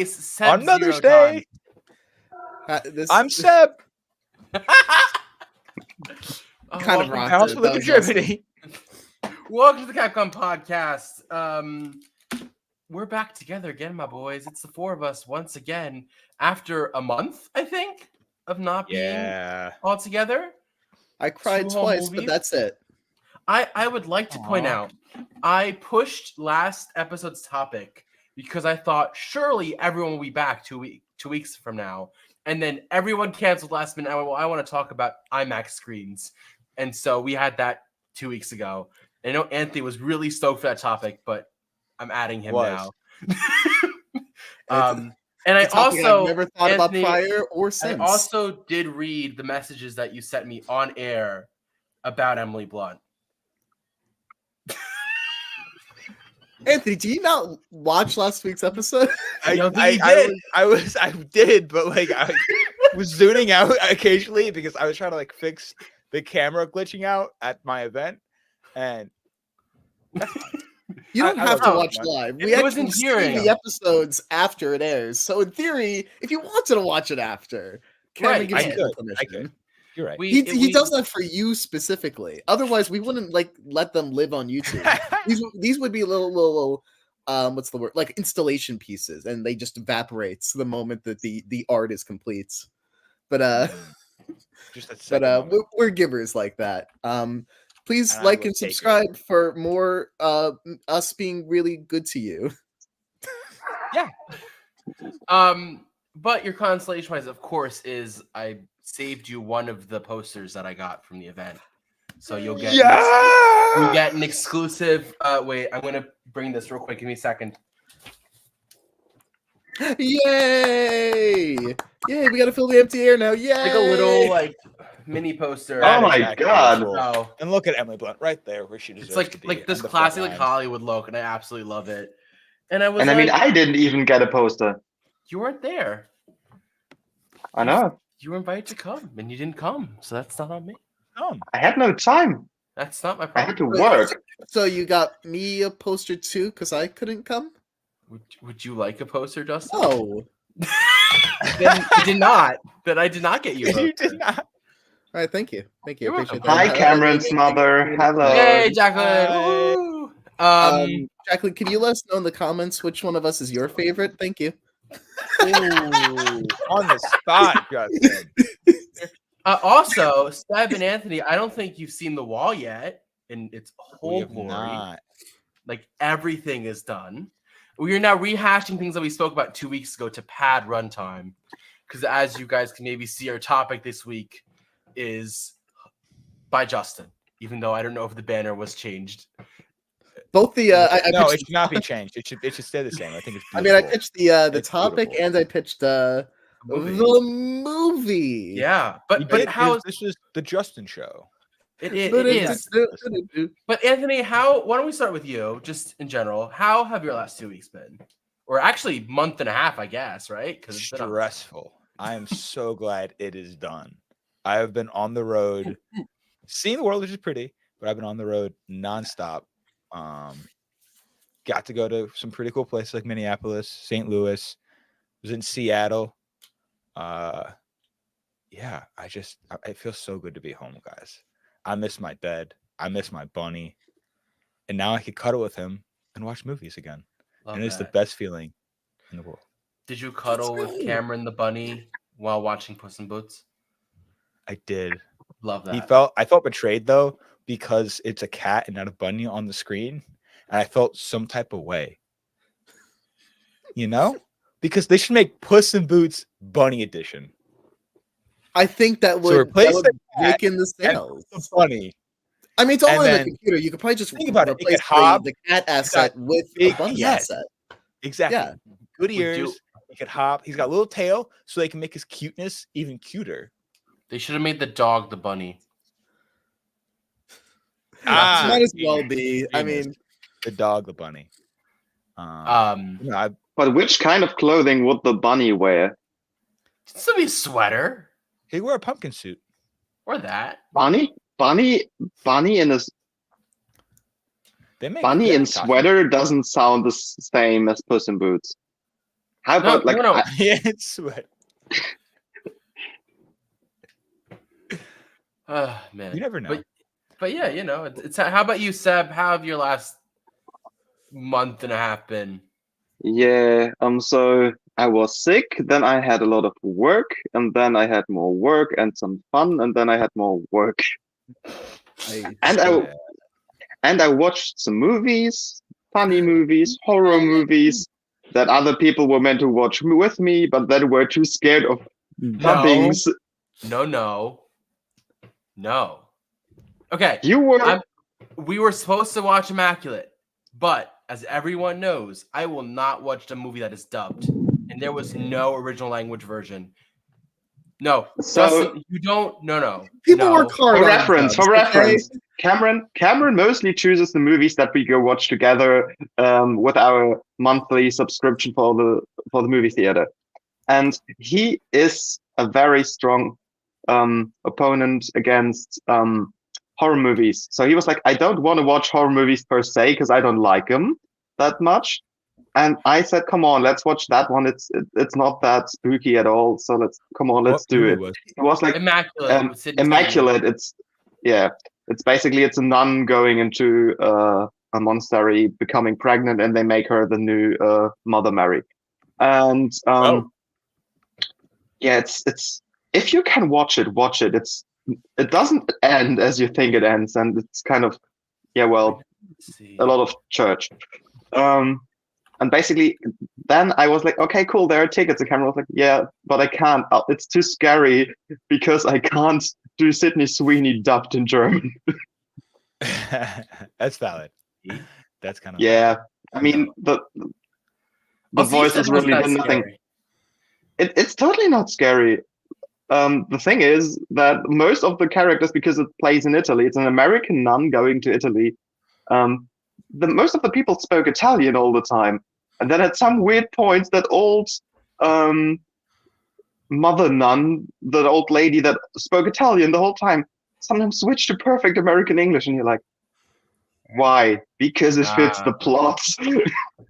Seb On Mother's Zero Day. I'm Seb. Kind of rocked. Also the contributing. Welcome to the Capcom Podcast. We're back together again, my boys. It's the four of us once again after a month, I think, of not being all together. I cried twice, but that's it. I would like to point out, I pushed last episode's topic because I thought surely everyone will be back 2 weeks from now. And then everyone canceled last minute. I want to talk about IMAX screens. And so we had that 2 weeks ago. I know Anthony was really stoked for that topic, but I'm adding him now. And I also I've never thought about prior or since. I also did read the messages that you sent me on air about Emily Blunt. Anthony, do you not watch last week's episode? I did, but like I was zooming out occasionally because I was trying to like fix the camera glitching out at my event, and you don't have to watch live. We actually see the episodes after it airs. So in theory, if you wanted to watch it after, Cameron gives you permission. You're right. He does that for you specifically. Otherwise, we wouldn't like let them live on YouTube. these would be little what's the word? Like installation pieces, and they just evaporates the moment that the art is complete. But we're givers like that. Please like and subscribe for more us being really good to you. Yeah. But your consolation prize, of course, is I saved you one of the posters that I got from the event. So you'll get you get an exclusive. Wait, I'm gonna bring this real quick. Give me a second. Yay! Yay! We gotta fill the empty air now. Yay! Like a little mini poster. Oh my god! Oh. And look at Emily Blunt right there, where she deserves to be. Like this classic like Hollywood look, and I absolutely love it. And I mean, I didn't even get a poster. You weren't there. I know. You were invited to come, and you didn't come, so that's not on me. I had no time. That's not my problem. I had to work. So you got me a poster too, because I couldn't come? Would you like a poster, Justin? No. Then you did not. Then I did not get you a poster. You did not. All right, thank you. Thank you. Appreciate that. Hi, Cameron's mother. Hello. Hey, Jacqueline. Jacqueline, can you let us know in the comments which one of us is your favorite? Thank you. Ooh, on the spot, Justin. Also, Seb and Anthony, I don't think you've seen The Wall yet in its whole glory. Not. Like everything is done. We are now rehashing things that we spoke about 2 weeks ago to pad runtime. Because as you guys can maybe see, our topic this week is by Justin, even though I don't know if the banner was changed. Both the it should not be changed. It should stay the same. I think it's beautiful. I mean, I pitched the topic beautiful. And I pitched the movie. Yeah, but this is the Justin show. It is. But Anthony, why don't we start with you, just in general? How have your last 2 weeks been? Or actually, month and a half, I guess, right? Because it's stressful. I am so glad it is done. I have been on the road, seeing the world, which is pretty, but I've been on the road nonstop. Got to go to some pretty cool places like Minneapolis, St. Louis, was in Seattle. Yeah, it feels so good to be home, guys. I miss my bed. I miss my bunny. And now I can cuddle with him and watch movies again. And it's the best feeling in the world. Did you cuddle with Cameron the bunny while watching Puss in Boots? I did. Love that. I felt betrayed though, because it's a cat and not a bunny on the screen. And I felt some type of way. You know? Because they should make Puss in Boots Bunny Edition. I think that would make in the sales. The bunny. I mean, it's all in the computer. You could probably just think about replace the cat asset with a bunny asset. Exactly. Yeah. Good ears. He could hop. He's got a little tail, so they can make his cuteness even cuter. They should have made the dog the bunny. Might as well be. I mean, the dog, the bunny. But which kind of clothing would the bunny wear? This would be a sweater. He'd wear a pumpkin suit. Or that. Bunny in a bunny in sweater doesn't sound the same as Puss in Boots. How No, about like no. Yeah, it's sweat. Man. You never know. But yeah, it's how about you, Seb? How have your last month and a half been? yeah, so I was sick, then I had a lot of work, and then I had more work and some fun, and then I had more work. And Yeah. I watched some movies, funny movies, horror movies that other people were meant to watch with me, but that were too scared of dubbings. No. Okay. You were We were supposed to watch Immaculate, but as everyone knows, I will not watch a movie that is dubbed, and there was no original language version. No, so Justin, you don't. No. People work hard. for on reference, dubs, for okay? reference. Cameron mostly chooses the movies that we go watch together with our monthly subscription for the movie theater, and he is a very strong opponent against horror movies. So he was like, I don't want to watch horror movies per se because I don't like them that much. And I said, come on, let's watch that one. It's not that spooky at all. So let's do it. It was like Immaculate. With Sydney Sweeney. Immaculate. It's basically it's a nun going into a monastery, becoming pregnant, and they make her the new Mother Mary. And yeah, it's if you can watch it, watch it. It doesn't end as you think it ends, and it's kind of a lot of church. And basically, then I was like, okay, cool, there are tickets. The camera was like, yeah, but I can't. It's too scary because I can't do Sydney Sweeney dubbed in German. That's valid. That's kind of valid. I mean the voice is really nothing. It's totally not scary. The thing is that most of the characters, because it plays in Italy, it's an American nun going to Italy. Most of the people spoke Italian all the time, and then at some weird points, that old mother nun, the old lady that spoke Italian the whole time, sometimes switched to perfect American English, and you're like, why? Because it fits the plot.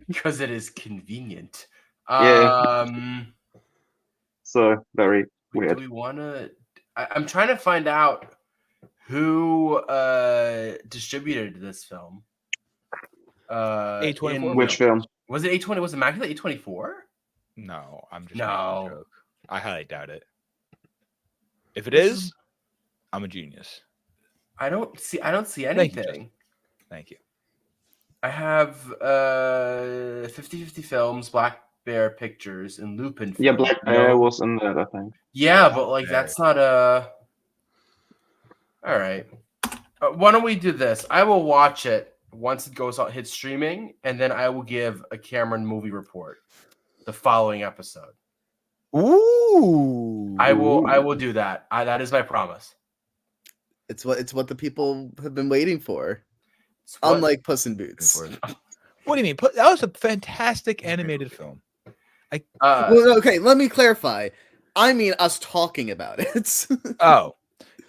Because it is convenient. Yeah. So very weird. Do we want to? I'm trying to find out who distributed this film. A24. Which film? Was it A20? Was it Immaculate A24? No, I'm just making a joke. I highly doubt it. If it is, I'm a genius. I don't see anything. Thank you. I have 50/50 Films, Black Bear Pictures, and Lupin Films. Yeah, Black Bear was in that, I think. Yeah, but like that's not a. All right. Why don't we do this? I will watch it once it goes out, hit streaming, and then I will give a Cameron movie report the following episode. Ooh. I will do that. That is my promise. It's what the people have been waiting for. Unlike Puss in Boots. What do you mean? That was a fantastic animated film. Well, okay, let me clarify. I mean us talking about it. Oh.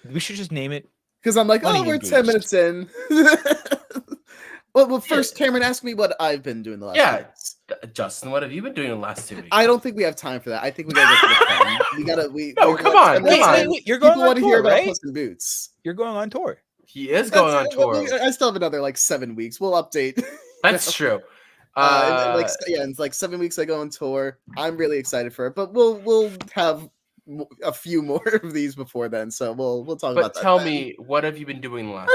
We should just name it. Because I'm like, we're 10 minutes in. Well, first, Cameron, ask me what I've been doing the last 2 weeks. Justin, what have you been doing the last 2 weeks? I don't think we have time for that. I think we gotta get to the fun. We gotta. No, come on. Wait, you're going people on want to tour, hear about right? Puss in Boots. You're going on tour. He is going on tour. I still have another 7 weeks. We'll update. That's true. In 7 weeks I go on tour. I'm really excited for it, but we'll have a few more of these before then, so we'll talk about that. But tell me, what have you been doing the last?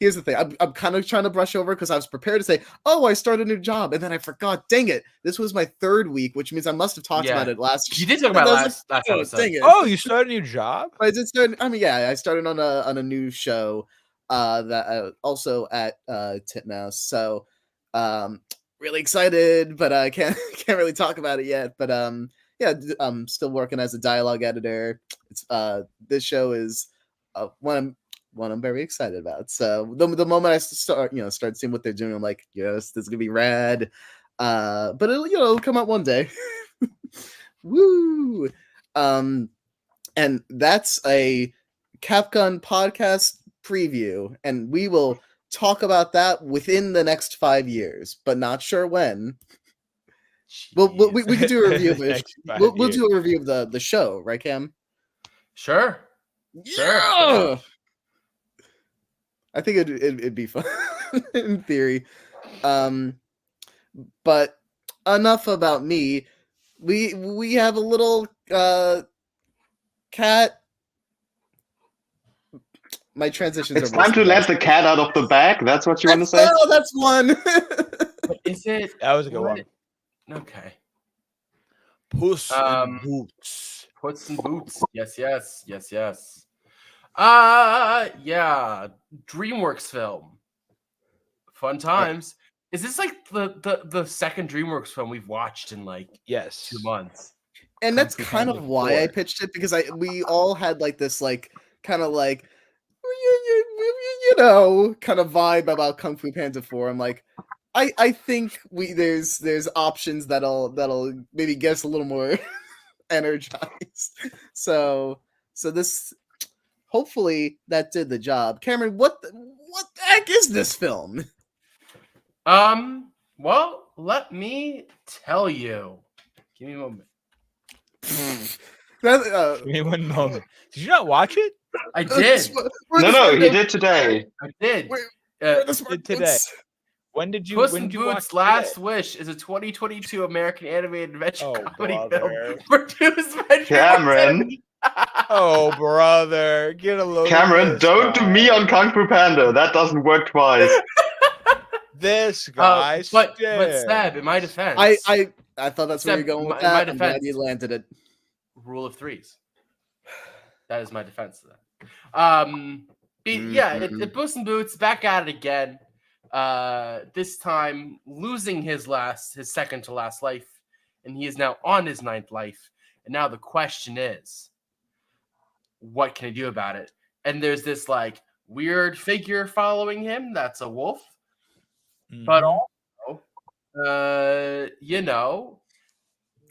Here's the thing. I'm kind of trying to brush over because I was prepared to say, I started a new job, and then I forgot. Dang it! This was my 3rd week, which means I must have talked about it last. You did talk about last episode. Dang it! Oh, you started a new job? I did start. I mean, yeah, I started on a new show. That also at Titmouse. So, really excited, but I can't really talk about it yet. But yeah, I'm still working as a dialogue editor. It's this show is one I'm very excited about. So the moment I start seeing what they're doing, I'm like, yes, this is gonna be rad. But it'll come out one day. Woo! And that's a Capcom podcast preview, and we will talk about that within the next 5 years, but not sure when. Well, we Jeez. could do a review of The it. next 5 We'll years. do a review of the show, right, Cam? Sure. Yeah! I think it'd be fun in theory. But enough about me. We have a little cat. My transitions It's are worse time to than let last the week. cat out of the bag. That's what you want to say? Oh, that's one. But is it? That was a good what- one. Okay. Puss Um, in Boots. Puss in Boots. Yes. Yeah. DreamWorks film. Fun times. Is this like the second DreamWorks film we've watched in like Yes. 2 months? And Kung that's Fu kind of Panda why I 4. pitched it, because we all had like this like kind of like you know kind of vibe about Kung Fu Panda 4. I'm like, I think there's options that'll maybe get us a little more energized. So this hopefully that did the job. Cameron, what the heck is this film? Well, let me tell you. Give me a moment. That, Give me one moment. Did you not watch it? I did. No, he did today. I did. Today. When did you? Puss when in did you watch Boots it Last today? Wish is a 2022 American animated adventure Oh, comedy film brother. produced by DreamWorks Cameron. Animation. Oh, brother, get a load. Cameron, of this don't do me guy. on Kung Fu Panda. That doesn't work twice. This guy. But stares. Seb, in my defense, I thought that's where Except you're going with in my that. I'm glad defense- you landed it. rule of threes. That is my defense to that. Mhm. Puss in Boots back at it again. This time losing his second to last life, and he is now on his 9th life. And now the question is, what can he do about it? And there's this like weird figure following him. That's a wolf, but Mhm. also,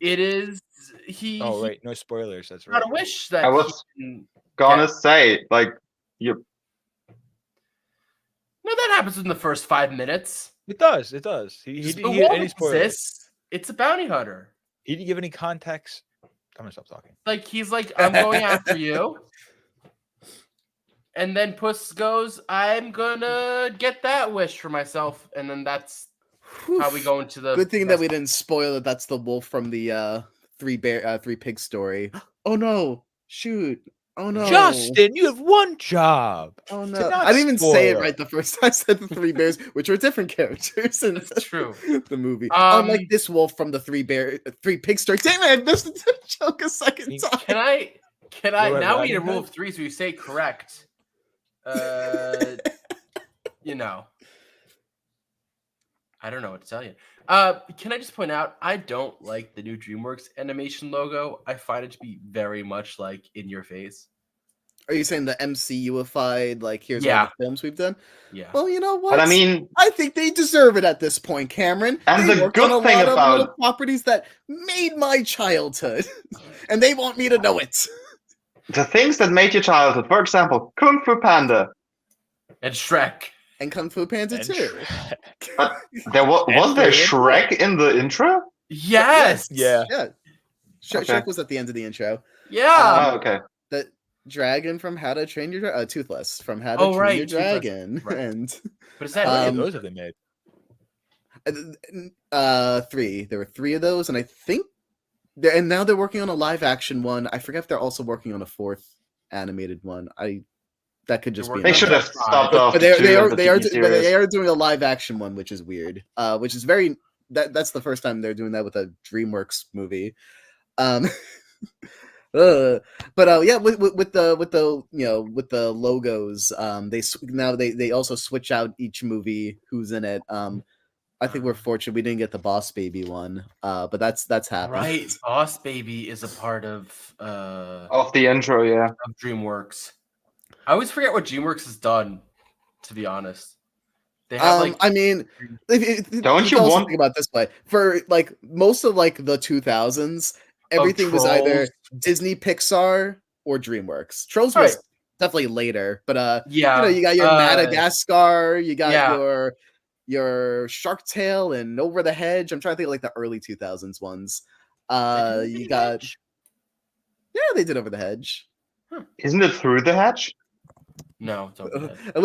it is he. Oh he wait, no spoilers. That's got right. a wish that I was he can Gonna get. say, like, you. No, that happens in the first 5 minutes. It does. It does. He The didn't give wolf any spoilers. exists. It's a bounty hunter. He didn't give any context. I'm gonna stop talking. Like he's like, I'm going after you. And then Puss goes, I'm gonna get that wish for myself. And then that's how we go into the Good thing that we didn't spoil that that's the wolf from the three pig story. Oh no! Shoot! Oh no! Justin, you have one job. Oh to no! not I didn't even say it spoil. right the first time I said the three bears, which were different characters in That's true. the movie. Um, Unlike this wolf from the three pig story. Damn it! I missed the joke a second You- time. Can I Lower now we need a Riding rule Hood? of threes where you say correct. I don't know what to tell you. Can I just point out, I don't like the new DreamWorks animation logo. I find it to be very much like in your face. Are you saying the MCU-ified, like, here's all Yeah. the films we've done? Yeah. Well, you know what? But I mean, I think they deserve it at this point, Cameron. And They the worked good on a thing lot of about- little properties that made my childhood, and they want me to know it. the things that made your childhood, for example, Kung Fu Panda. And Shrek. And Kung Fu Panda And too. There was there And Shrek in the intro? Yes. Yeah. Yeah. Okay. Shrek was at the end of the intro. Yeah. Oh, okay. The dragon from How to Train Your Dragon, Toothless from How to Oh, Train right, Your Toothless. Dragon, Right. and But is that How many Um, of those have they made? three. There were three of those, and I think, and now they're working on a live action one. I forget if they're also working on a fourth animated one. That could just be. They They should another- have stopped off But the two they of are the they are TV but they series. are doing a live action one, which is weird. Which is very that's the first time they're doing that with a DreamWorks movie. But yeah, with the with the logos, they also switch out each movie who's in it. I think we're fortunate we didn't get the Boss Baby one, but that's happened. right? Boss Baby is a part of Of the intro, yeah. of DreamWorks. I always forget what DreamWorks has done, to be honest. They have like I mean, Don't you also want- think about it this way? For like most of like the 2000s, everything was either Trolls. Disney, Pixar, or DreamWorks. Trolls Right. was definitely later, but yeah, you got your Madagascar, you got yeah. your Shark Tale and Over the Hedge. I'm trying to think of like the early 2000s ones. You got they did Over the Hedge. Isn't it Through the Hedge? No, it's Over the Hedge.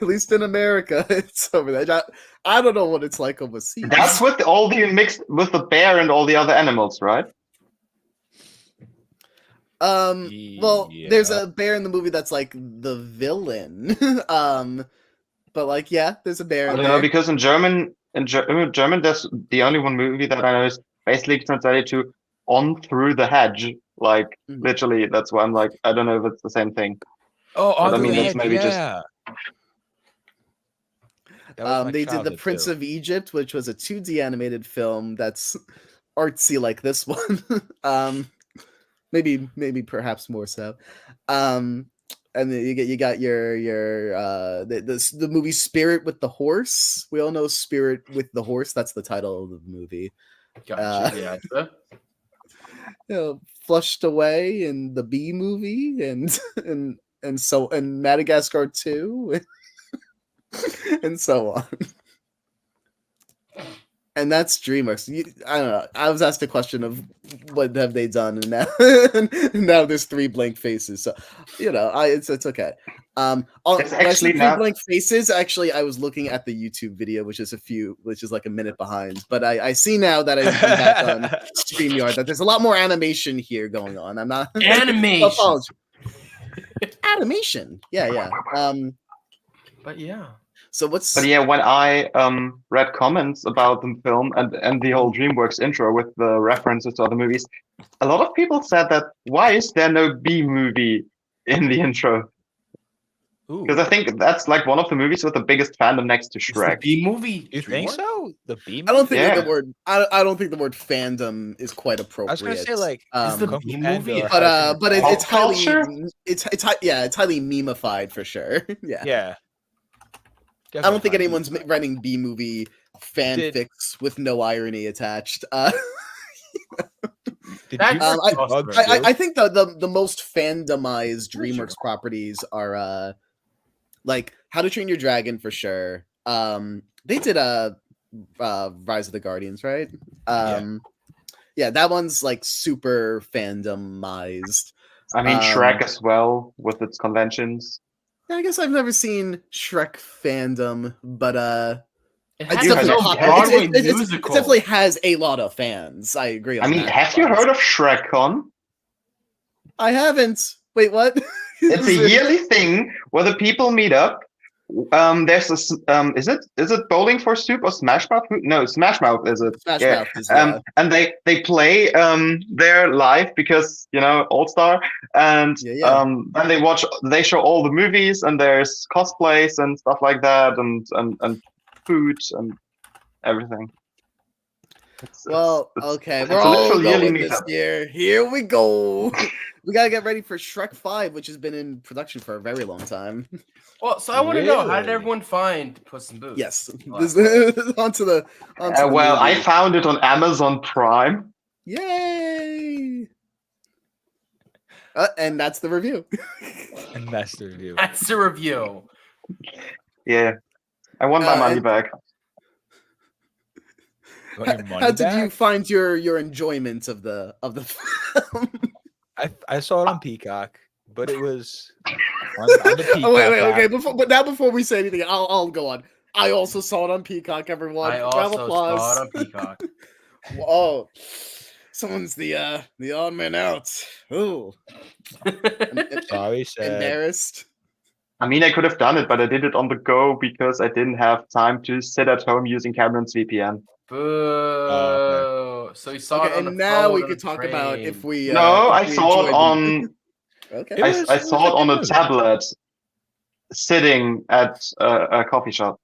At least in America, it's Over the Hedge. I don't know what it's like overseas. That's with all the mixed with the bear and all the other animals, right? Well, there's a bear in the movie that's like the villain. But like, yeah, there's a bear. I in don't know there. because in German, there's the only one movie that I know is basically translated to "on through the hedge." Like literally, that's why I'm like, I don't know if it's the same thing. Oh, But I on mean, the that's Hedge, maybe just- yeah. That was my They did The childhood, Prince too. of Egypt, which was a 2D animated film that's artsy like this one. Maybe perhaps more so. And then you got your the movie Spirit with the Horse. We all know Spirit with the Horse. That's the title of the movie. Gotcha. Yeah. Flushed Away in the Bee Movie and Madagascar 2 and so on. And that's DreamWorks. I don't know. I was asked a question of what have they done, and now there's 3 blank faces. So, it's okay. It's actually three not- blank faces. Actually, I was looking at the YouTube video, which is like a minute behind. But I see now that I'm back on StreamYard that there's a lot more animation here going on. I'm not Animation. Apology. Animation. Yeah. But yeah. So what's But yeah, when I read comments about the film and the whole DreamWorks intro with the references to other movies, a lot of people said that why is there no B movie in the intro? Because I think that's like one of the movies with the biggest fandom next to It's the Shrek. B movie. You think DreamWorks? so? The B I don't think Yeah. the word I don't think the word fandom is quite appropriate. I was gonna say like Is the Kung Fu B Panda movie or a- but How but to it's Pop highly culture? it's highly memeified for sure. Yeah. Yeah. I don't think Definitely. anyone's writing B movie fanfics with no irony attached. Did That's DreamWorks do awesome. Bugs I too? think the most fandomized DreamWorks properties are like How to Train Your Dragon for sure. They did Rise of the Guardians, right? Yeah, that one's like super fandomized. I mean, Shrek as well with its conventions. I guess I've never seen Shrek fandom, but It it's has You its had definitely own it. Broadway it musical. definitely has a lot of fans. I agree. I On mean, that have you front. heard of ShrekCon? I haven't. Wait, what? It's a yearly thing where the people meet up. There's this. Is it Bowling for Soup or Smash Mouth? No, Smash Mouth is it? Smash Yeah. Mouth is And they play their live because All Star, and Yeah. then they show all the movies and there's cosplays and stuff like that and food and everything. Well, It's okay, it's we're a all literal yearly going this meetup. year. Here we go. We gotta get ready for Shrek 5, which has been in production for a very long time. Well, so I want to know, how did Really? everyone find Puss in Boots? Yes. Last onto the Well, I movie. found it on Amazon Prime. Yay! And that's the review. And that's the review. That's the review. Yeah, I want my money and- back. Want your money How did you back? find your enjoyment of the film? I saw it on Peacock, but it was on the Peacock. Oh wait, okay. app. Before we say anything, I'll go on. I also saw it on Peacock. Everyone, I round of also applause. saw it on Peacock. Whoa, someone's the odd man out. Ooh, Sorry, said. embarrassed. I mean, I could have done it, but I did it on the go because I didn't have time to sit at home using Cameron's VPN. Boo. So you saw it Okay, on and the now phone we on could a talk about if train. we. No, if I we saw it enjoyed on. them. Okay. It I was saw it on a good. tablet, sitting at a coffee shop.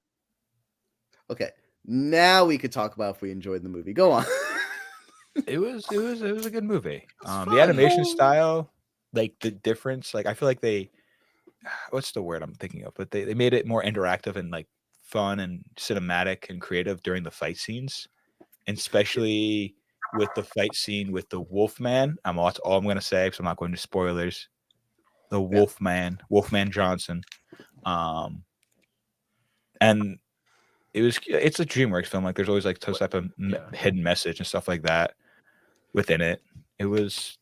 Okay. Now we could talk about if we enjoyed the movie. Go on. It was a good movie. fun. The animation style, like the difference, like I feel like they, what's the word I'm thinking of? But they made it more interactive and like fun and cinematic and creative during the fight scenes, and especially with the fight scene with the Wolfman. That's all I'm gonna say, because I'm not going to spoilers. The Wolfman Johnson, and it's a DreamWorks film. Like there's always like some type of Yeah. hidden message and stuff like that within it. It was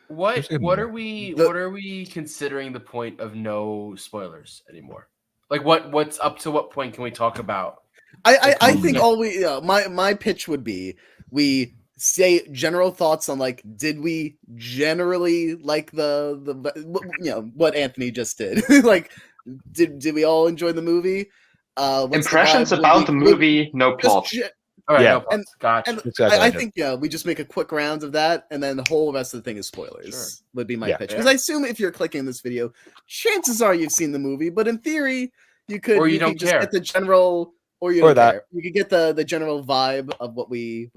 What There's a good what movie. are we considering the point of no spoilers anymore? Like what's up to what point can we talk about? I think all we my pitch would be we say general thoughts on like did we generally like the what Anthony just did like did we all enjoy the movie? What's Impressions the vibe? about the movie, no plot. All right, Yeah. no plots. Gotcha. And Exactly. I think we just make a quick round of that, and then the whole rest of the thing is spoilers. Sure. Would be my Yeah. pitch because I assume if you're clicking this video, chances are you've seen the movie, but in theory you could Or you could don't just care. get the general or you Or don't that. care. You could get the general vibe of what we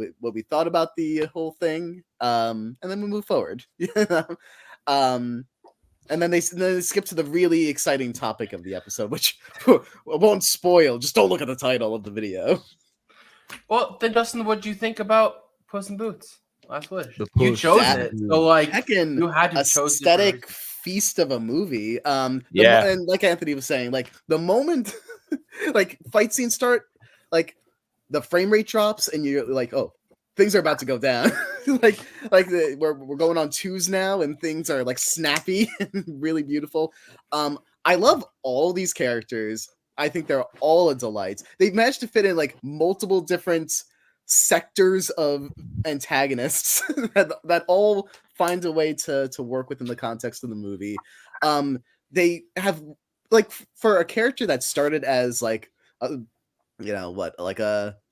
thought about the whole thing, and then we move forward. And then they skip to the really exciting topic of the episode, which I won't spoil. Just don't look at the title of the video. Well, then Dustin, what do you think about Puss in Boots? Last Wish. The You Puss chose in it, Boots. so like Heckin' you had to choose aesthetic feast of a movie. Yeah. And like Anthony was saying, like the moment like fight scenes start, like the frame rate drops, and you're like, oh, things are about to go down. We're going on twos now, and things are like snappy and really beautiful. I love all these characters. I think they're all a delight. They've managed to fit in like multiple different sectors of antagonists that all find a way to work within the context of the movie. They have like for a character that started as like a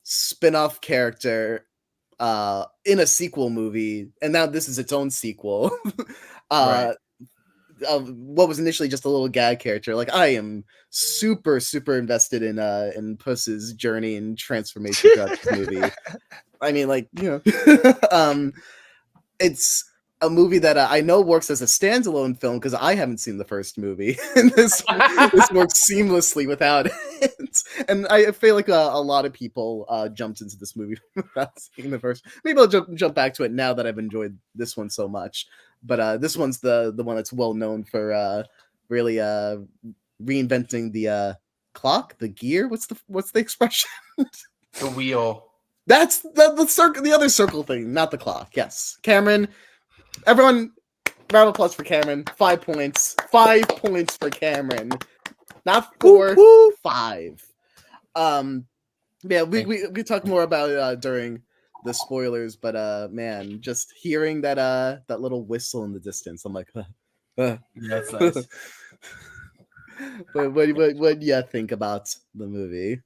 spin-off character in a sequel movie, and now this is its own sequel. Right. What was initially just a little gag character. Like I am super invested in Puss's journey and transformation throughout this movie. I mean, like, it's a movie that I know works as a standalone film because I haven't seen the first movie, and this works seamlessly without it. And I feel like a lot of people jumped into this movie without seeing the first. Maybe I'll jump back to it now that I've enjoyed this one so much. But this one's the one that's well known for really reinventing the clock, the gear. What's the expression? The wheel. That's the circle, the other circle thing, not the clock. Yes, Cameron. Everyone, round of applause for Cameron. 5 points. 5 points for Cameron. Not 4, 5. Yeah, we talk more about during the spoilers, but man, just hearing that little whistle in the distance, I'm like, Yeah, it's nice. what do you think about the movie?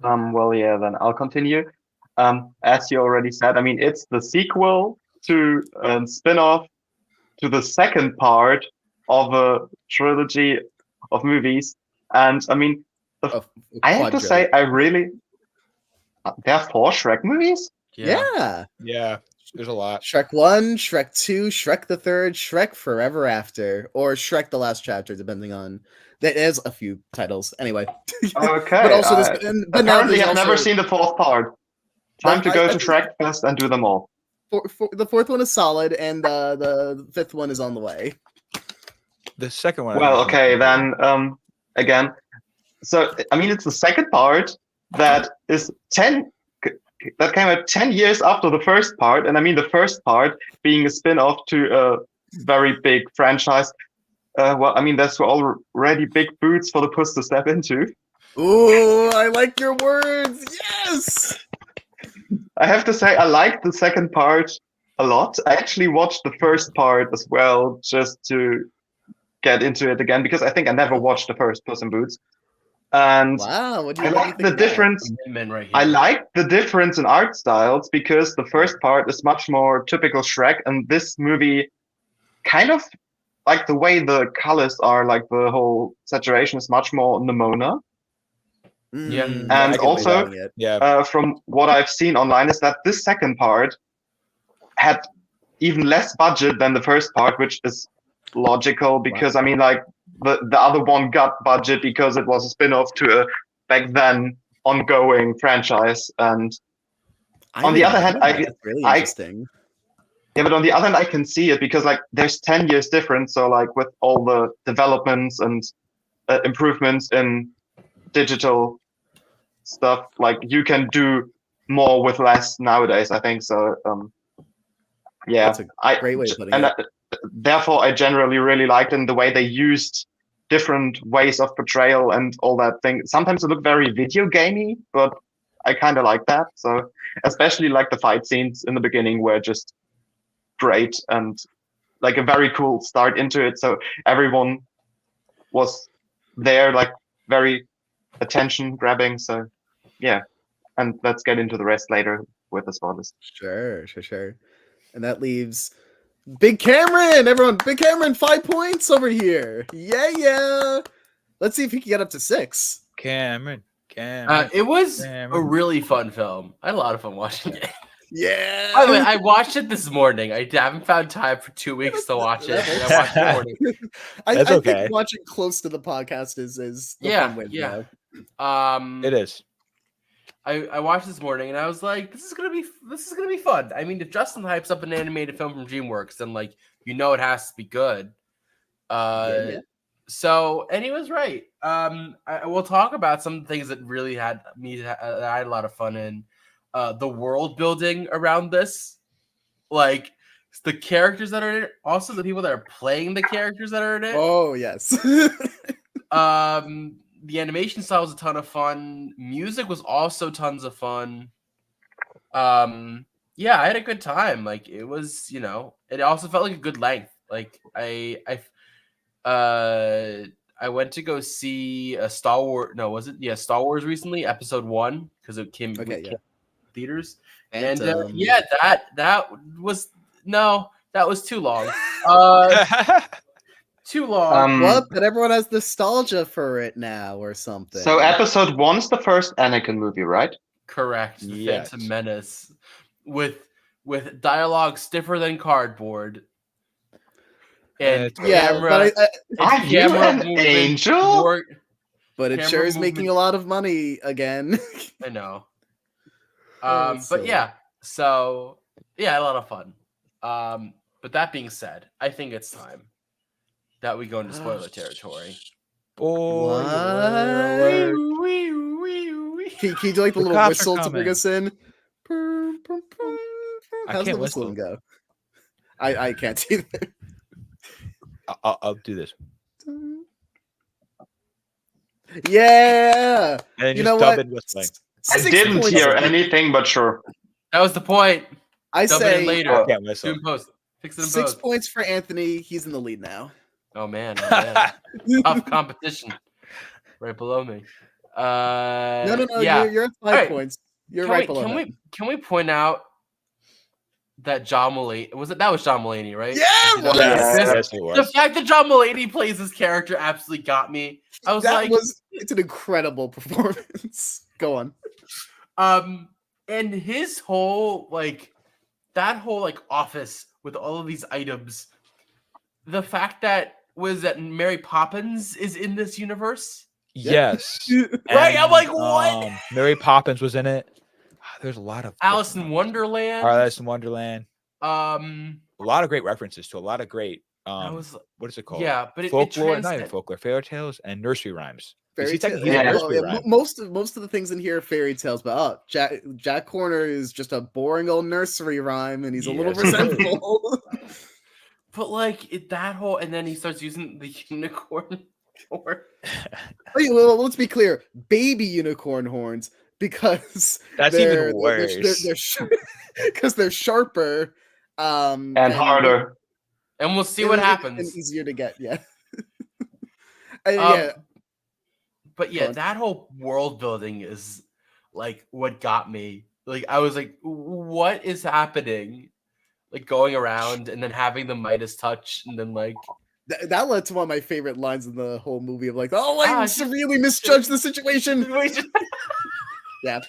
Well, yeah, then I'll continue. As you already said, I mean, it's the sequel to a spin-off to the second part of a trilogy of movies. And I mean, I have to say, I really... There are 4 Shrek movies? Yeah. Yeah, there's a lot. Shrek 1, Shrek 2, Shrek the Third, Shrek Forever After, or Shrek the Last Chapter, depending on... There's a few titles. Anyway. Okay. But also but now apparently, there's I've never also- seen the 4th part. Time to go I to Shrek Fest and do them all. the 4th one is solid, and the 5th one is on the way. The second one. Well, okay, then again. So I mean, it's the second part that came out 10 years after the first part, and I mean the first part being a spin-off to a very big franchise. Well, I mean, that's already big boots for the Puss to step into. Ooh, I like your words. Yes. I have to say, I liked the second part a lot. I actually watched the first part as well, just to get into it again, because I think I never watched the first Puss in Boots. And Wow, what do you I like think the of that? difference. Right here. I like the difference in art styles because the first part is much more typical Shrek, and this movie kind of like the way the colors are, like the whole saturation is much more Nimona. Yeah. Mm, And I can also- believe it. Yeah. From what I've seen online is that this second part had even less budget than the first part, which is logical because I mean, like the other one got budget because it was a spin-off to a back then ongoing franchise. And on the didn't other know hand, that. That's really interesting. yeah, but on the other hand, I can see it because like there's 10 years difference. So like with all the developments and improvements in digital stuff. Like you can do more with less nowadays. I think so. Yeah, That's a great way of putting and it. therefore I generally really liked in the way they used different ways of portrayal and all that thing. Sometimes it looked very video gamey, but I kind of like that. So especially like the fight scenes in the beginning were just great and like a very cool start into it. So everyone was there, like very attention grabbing. So yeah, and let's get into the rest later with the spoilers. Sure. And that leaves Big Cameron. Everyone, Big Cameron, 5 points over here. Yeah. Let's see if he can get up to 6. Cameron. It was a really fun film. I had a lot of fun watching it. Yeah. By the way, I watched it this morning. I haven't found time for 2 weeks to watch it. And I watched it this morning. That's I okay. think watching close to the podcast is the fun way to go. It is. I watched this morning and I was like, this is gonna be fun. I mean, if Justin hypes up an animated film from DreamWorks, then like it has to be good. So, and he was right. We'll talk about some things that really had I had a lot of fun in. The world building around this, like the characters that are in it, also the people that are playing the characters that are in it. Oh yes. The animation style was a ton of fun. Music was also tons of fun. Yeah, I had a good time. Like it was, it also felt like a good length. Like I went to go see a Star Wars. No, was it? Yeah, Star Wars recently, Episode 1, because it came theaters. And that was too long. Too long. What? But everyone has nostalgia for it now, or something. So Episode 1's the first Anakin movie, right? Correct. The Yes. Phantom Menace, with dialogue stiffer than cardboard. And camera, but Are you an angel? but it camera sure is making movement- a lot of money again. I know. That's But silly. yeah, so yeah, a lot of fun. But that being said, I think it's time that we go into spoiler territory. What? Can you do like the little cops are whistle to bring coming. us in? How's the can't whistling whistle. go? I can't see that. I'll do this. Yeah. And then You just know dub what? in whistling. I 6 didn't points. hear anything, but sure. That was the point. I Dub it in say later. I can't Do whistle. in post. Fix it in 6 post. points for Anthony. He's in the lead now. Oh man. Tough competition. Right below me. No. Yeah. You're at 5 Alright. points. You're Can right we, below can him. we can we point out that John Mulaney that was John Mulaney, right? Yeah, I it did not- was. Yes, it The was. fact that John Mulaney plays this character absolutely got me. I was like, It's an incredible performance. Go on. and his whole that whole office with all of these items. The fact that Mary Poppins is in this universe. Yes. Right? I'm And, like, what? Mary Poppins was in it. There's a lot of Alice in different- Wonderland. Alice in Wonderland. I A lot of great references to a lot of great was what is it called? yeah, but it Folklore, not even transcend- folklore, fairy tales and nursery rhymes. Is Fairy he tale. technically a Yeah. nursery rhyme? Most of the things in here are fairy tales, but Jack Horner is just a boring old nursery rhyme, and he's a little Yes. resentful. But that whole, and then he starts using the unicorn horn. Wait, well, let's be clear: baby unicorn horns, because That's they're, even worse. because they're sharper And harder. And we'll see what and happens. easier to get. Yeah. But yeah, Go on. that whole world building is what got me. I was like, what is happening? Going around and then having the Midas touch and then That led to one of my favorite lines in the whole movie of I just- severely misjudged the situation. Yeah,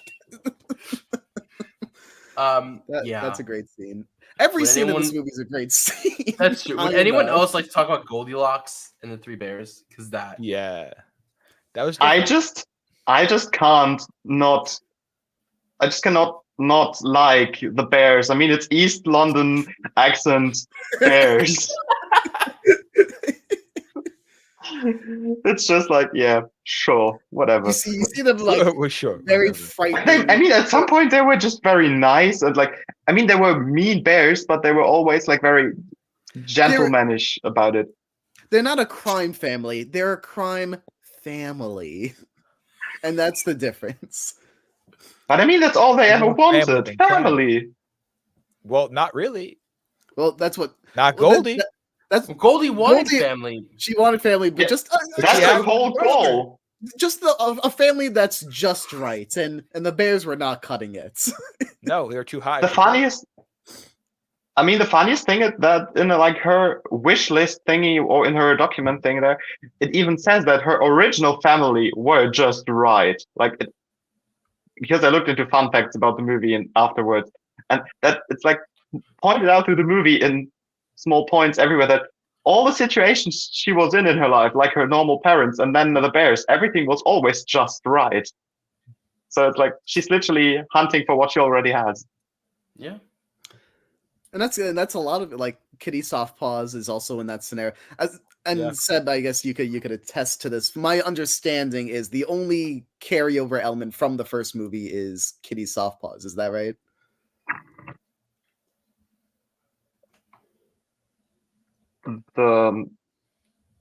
that's a great scene. Every Would scene in this anyone- movie is a great scene. That's true. Would I anyone know. else talk about Goldilocks and the Three Bears? Because that Yeah. That was I different. just cannot not like the Bears. I mean, it's East London accent Bears. It's just like, yeah, sure, whatever. You see them like Well, sure. very whatever. frightening. I mean, at some point they were just very nice and like, I mean, they were mean bears, but they were always like very gentlemanish about it. They're not a crime family. They're a crime family, and that's the difference. But I mean, that's all they ever More family wanted. than crime. Family. Well, not really. Well, that's what. Not well, Goldie. That's Goldie wanted Goldie- family. she wanted family, but Yeah, just That's Yeah. the whole goal. just a family that's just right, and the Bears were not cutting it. No, they were too high. The funniest, I mean, the funniest thing is that in like her wish list thingy or in her document thing there, it even says that her original family were just right. Like, because I looked into fun facts about the movie and afterwards, and that it's like pointed out through the movie in small points everywhere that all the situations she was in her life, like her normal parents and then the Bears, everything was always just right. So it's like she's literally hunting for what she already has. Yeah. And that's a lot of it. Like Kitty Softpaws is also in that scenario. Yeah. Seb, I guess you could attest to this. My understanding is the only carryover element from the first movie is Kitty Softpaws. Is that right? The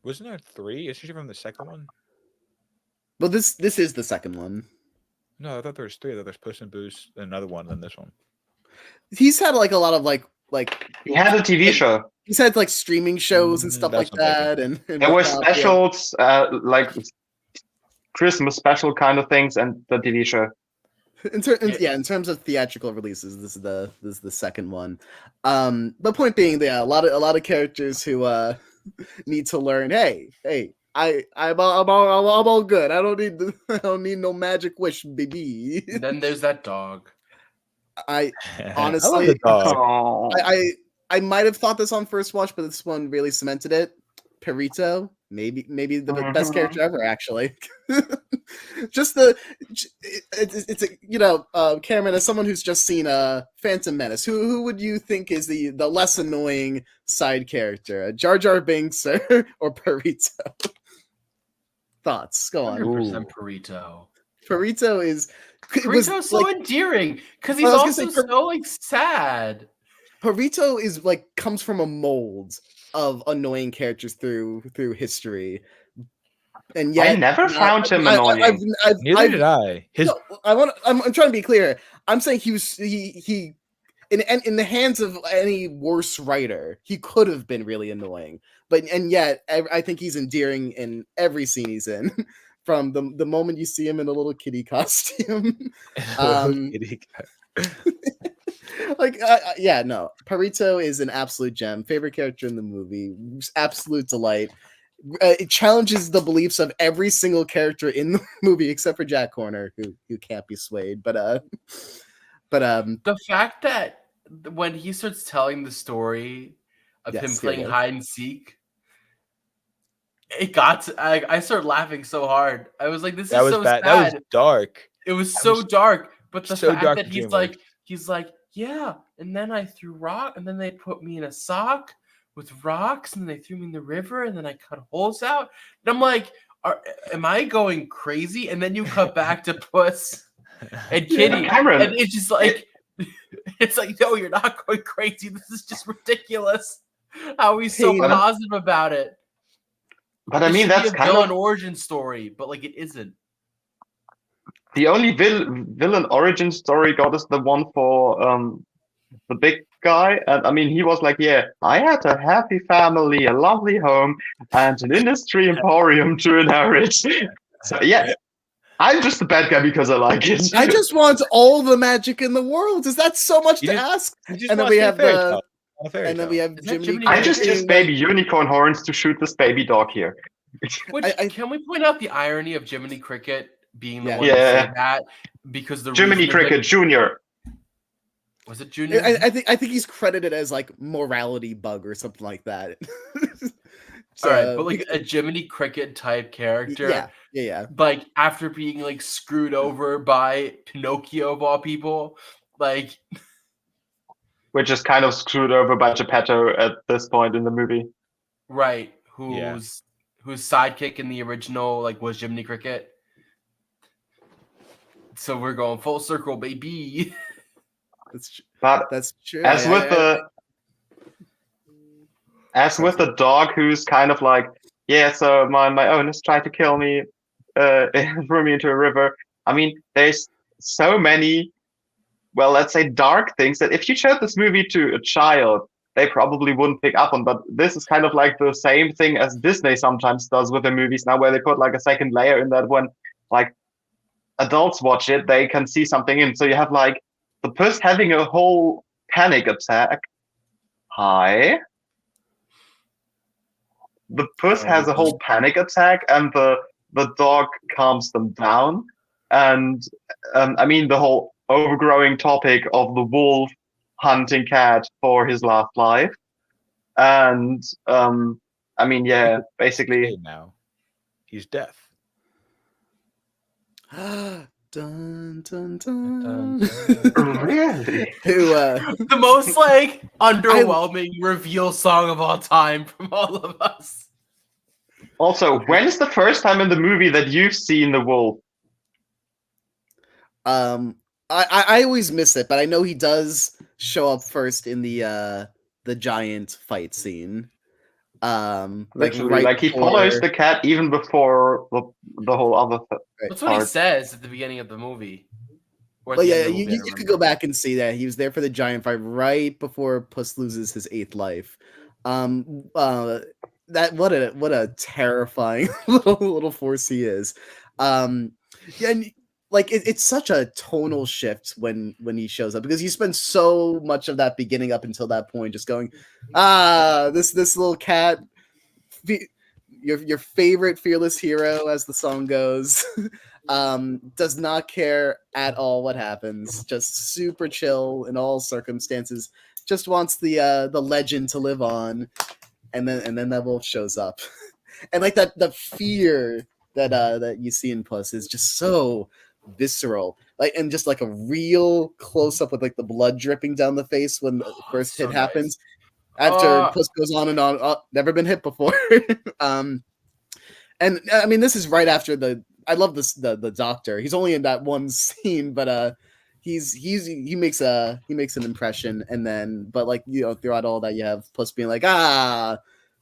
Wasn't there 3? Is she from the second one? Well, this is the second one. No, I thought there was 3. I thought there's Puss in Boots, another one, and this one. He's had like a lot of like he had a TV show. he's had like streaming shows and stuff That's like what I'm that, and There were whatnot, yeah. specials, like Christmas special kind of things, and the TV show. In terms of theatrical releases, this is the second one. But point being, yeah, a lot of characters who need to learn. Hey, I'm all good. I don't need no magic wish, baby. And then there's that dog. I I love honestly, the dog. Oh. I might have thought this on first watch, but this one really cemented it. Perito, maybe the best character ever, actually. Just it's Cameron, as someone who's just seen Phantom Menace, who would you think is the less annoying side character, Jar Jar Binks or Perito? Thoughts? Go on. 100% Perito. Perito is Perito's so endearing because he's I was gonna also say, so like sad. Perito is like comes from a mold of annoying characters through history, and yet I never found him annoying. Neither did I. His No, I'm trying to be clear. I'm saying he in the hands of any worse writer, he could have been really annoying. And yet I think he's endearing in every scene he's in. From the moment you see him in a little kitty costume. Perito is an absolute gem. Favorite character in the movie. Absolute delight. It challenges the beliefs of every single character in the movie except for Jack Horner, who can't be swayed. But the fact that when he starts telling the story of Yes, him here playing it is. hide and seek, I started laughing so hard. I was like, "This that is was so bad. sad." That was dark. It was so dark, but the so fact dark that to he's begin with. like, yeah, and then I threw rock, and then they put me in a sock with rocks, and then they threw me in the river, and then I cut holes out, and I'm like, am I going crazy? And then you cut back to Puss and Kitty, Cameron. and it's just like, it's like, no, you're not going crazy. This is just ridiculous. How he's so Hey, positive about it. But I This mean, should that's be a kind villain of origin story, but like it isn't. the only villain origin story got us the one for the big guy. And I mean, he was like, yeah, I had a happy family, a lovely home, and an industry emporium to inherit. So yeah, I'm just a bad guy because I like it. I just want all the magic in the world. Is that so much You to just- ask? You just And then wanna we see a have fairy the- tale. A fairy And then we tale. have Is that Jiminy. Jiminy I just Cricket use baby unicorn horns to shoot this baby dog here. Which I- can we point out the irony of Jiminy Cricket being the Yeah. one to say Yeah. that because the Jiminy reason is, like, Cricket Jr. was it Junior? I think he's credited as like morality bug or something like that. All right, but like a Jiminy Cricket type character, yeah. like after being like screwed over by Pinocchio of all people, like Which is kind of screwed over by Geppetto at this point in the movie. right, whose sidekick in the original was Jiminy Cricket. So we're going full circle, baby. But That's true. as with the dog who's kind of like, yeah, so my owners tried to kill me, threw me into a river. I mean, there's so many, well, let's say dark things that if you showed this movie to a child, they probably wouldn't pick up on. But this is kind of like the same thing as Disney sometimes does with their movies now, where they put like a second layer in that when like adults watch it, they can see something in. So you have like the Puss having a whole panic attack. Hi. The Puss has a whole panic attack, and the dog calms them down. And I mean, the whole overgrowing topic of the wolf hunting cat for his last life. And I mean, yeah, basically now he's deaf. Dun, dun, dun. really. Who The most underwhelming reveal song of all time from all of us. Also, when is the first time in the movie that you've seen the wolf? I always miss it, but I know he does show up first in the giant fight scene. Literally, right he follows the cat even before the whole other That's what he says at the beginning of the movie. Or at Well, the yeah, end of the you movie, I could go back and see that he was there for the giant fight right before Puss loses his 8th life. That what a terrifying little force he is. Yeah, and it's such a tonal shift when he shows up, because you spend so much of that beginning up until that point just going, this little cat, your favorite fearless hero, as the song goes, does not care at all what happens, just super chill in all circumstances, just wants the legend to live on, and then that wolf shows up. And the fear that you see in Puss is just so visceral, and just a real close up with the blood dripping down the face when the first hit happens. After Puss goes on and on, never been hit before. And I mean, this is right after I love the doctor. He's only in that one scene, but he makes an impression, and then throughout all that you have Puss being like,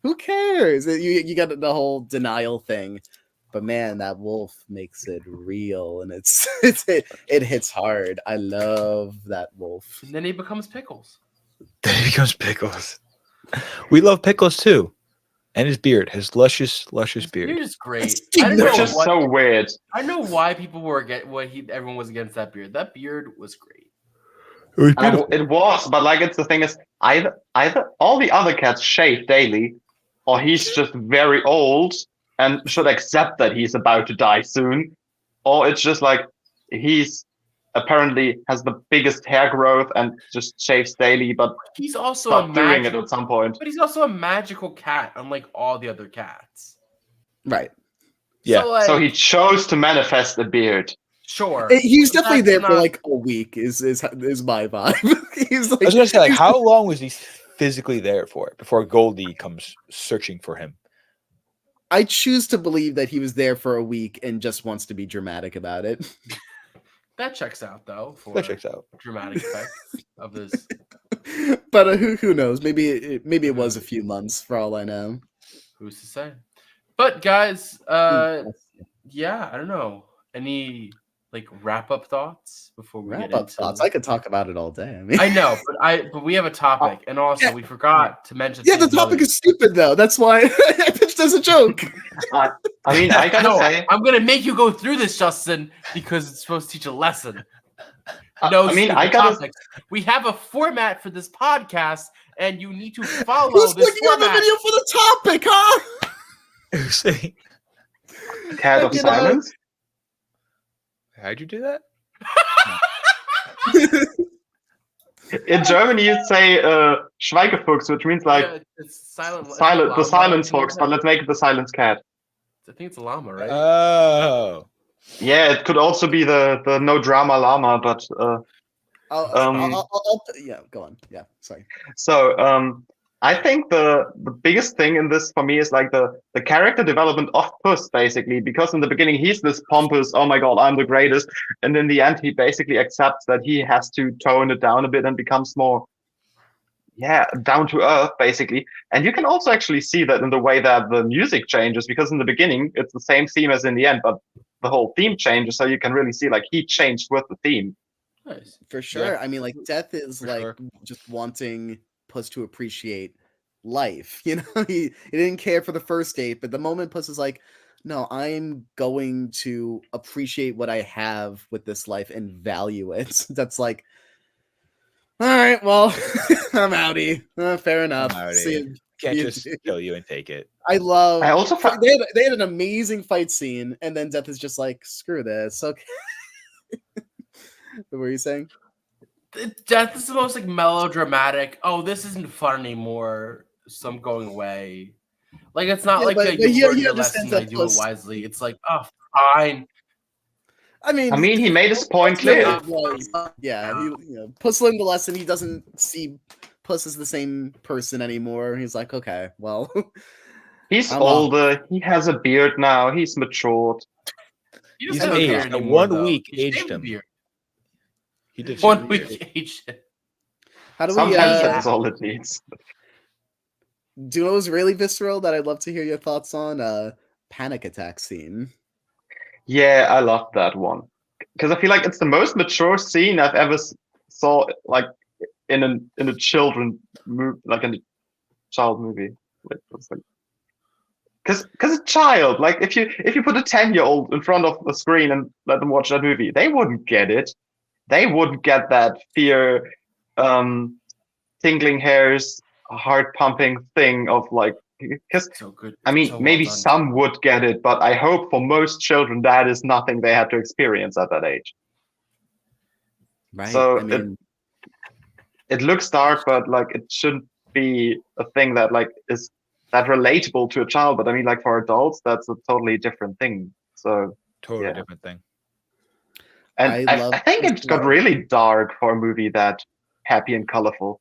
who cares? You got the whole denial thing. But man, that wolf makes it real, and it hits hard. I love that wolf. And then he becomes Pickles. Then he becomes Pickles. We love Pickles too, and his beard, his luscious beard. Beard is great. Which is so weird. I know why people were everyone was against that beard. That beard was great. It was, but it's the thing is, either all the other cats shave daily, or he's just very old and should accept that he's about to die soon, or it's just he's apparently has the biggest hair growth and just shaves daily, but he's also doing it at some point. But he's also a magical cat, unlike all the other cats. Right. Yeah. So he chose to manifest a beard. Sure. He's definitely there for a week. Is my vibe. He's I was gonna say, how long was he physically there for before Goldie comes searching for him? I choose to believe that he was there for a week and just wants to be dramatic about it. That checks out, though. That checks out. Dramatic effect of this. But who knows? Maybe it was a few months for all I know. Who's to say? But guys, yeah, I don't know. Any wrap up thoughts before we get into thoughts? I could talk about it all day. I mean, I know, but we have a topic, and also we forgot to mention. Yeah, the topic is stupid though. That's why I pitched as a joke. I mean, I gotta say, I'm gonna make you go through this, Justin, because it's supposed to teach a lesson. No, I mean, topics. We have a format for this podcast, and you need to follow Who's this looking format. up a video for the topic, huh? Say, Cat of Silence. How'd you do that? In Germany, you'd say Schweigefuchs, which means it's silent. The silence fox, but let's make it the silence cat. I think it's a llama, right? Oh. Yeah, it could also be the no drama llama, but yeah, go on. Yeah, sorry. So I think the biggest thing in this for me is like the character development of Puss, basically, because in the beginning he's this pompous, oh my god, I'm the greatest, and in the end he basically accepts that he has to tone it down a bit and becomes more, down to earth, basically. And you can also actually see that in the way that the music changes, because in the beginning it's the same theme as in the end, but the whole theme changes, so you can really see like he changed with the theme. Nice. For sure. Yeah. I mean, like Death is For like sure. just wanting Puss to appreciate life. You know, he didn't care for the first date, but the moment Puss is like, no, I'm going to appreciate what I have with this life and value it. That's like, all right, well, I'm outie. Fair enough. outie. See you. Can't you just do. kill you and take it. I love. I also found, they had an amazing fight scene, and then Death is just like, screw this. Okay. What were you saying? Death is the most like melodramatic. Oh, this isn't fun anymore, so I'm going away. Like it's not Yeah, like but you he learn your understands lesson. I that do Puss- it wisely. It's like, oh, fine. I mean, he made his point Puss learned clear. it was, Puss learned the lesson. He doesn't see Puss as the same person anymore. He's like, okay, well, He's I'm off. older. He has a beard now. He's matured. He He's doesn't have a beard aged. anymore, 1 though. week He aged shaved the him. beard. He did. 1 shave week his beard. aged him. How do we? Sometimes that's all it needs. Do you know what was really visceral that I'd love to hear your thoughts on? Panic attack scene. Yeah, I love that one because I feel like it's the most mature scene I've ever saw, like in a children movie, like in a child movie. Because a child, like if you put a 10-year-old in front of the screen and let them watch that movie, they wouldn't get it. They wouldn't get that fear, tingling hairs, heart pumping thing of like, because So good. I mean, So well maybe done. some would get it, but I hope for most children that is nothing they had to experience at that age. Right. So I mean, it looks dark, but like it shouldn't be a thing that like is that relatable to a child. But I mean, like for adults, that's a totally different thing. So Totally yeah. different thing. and I think it got really dark for a movie that happy and colorful.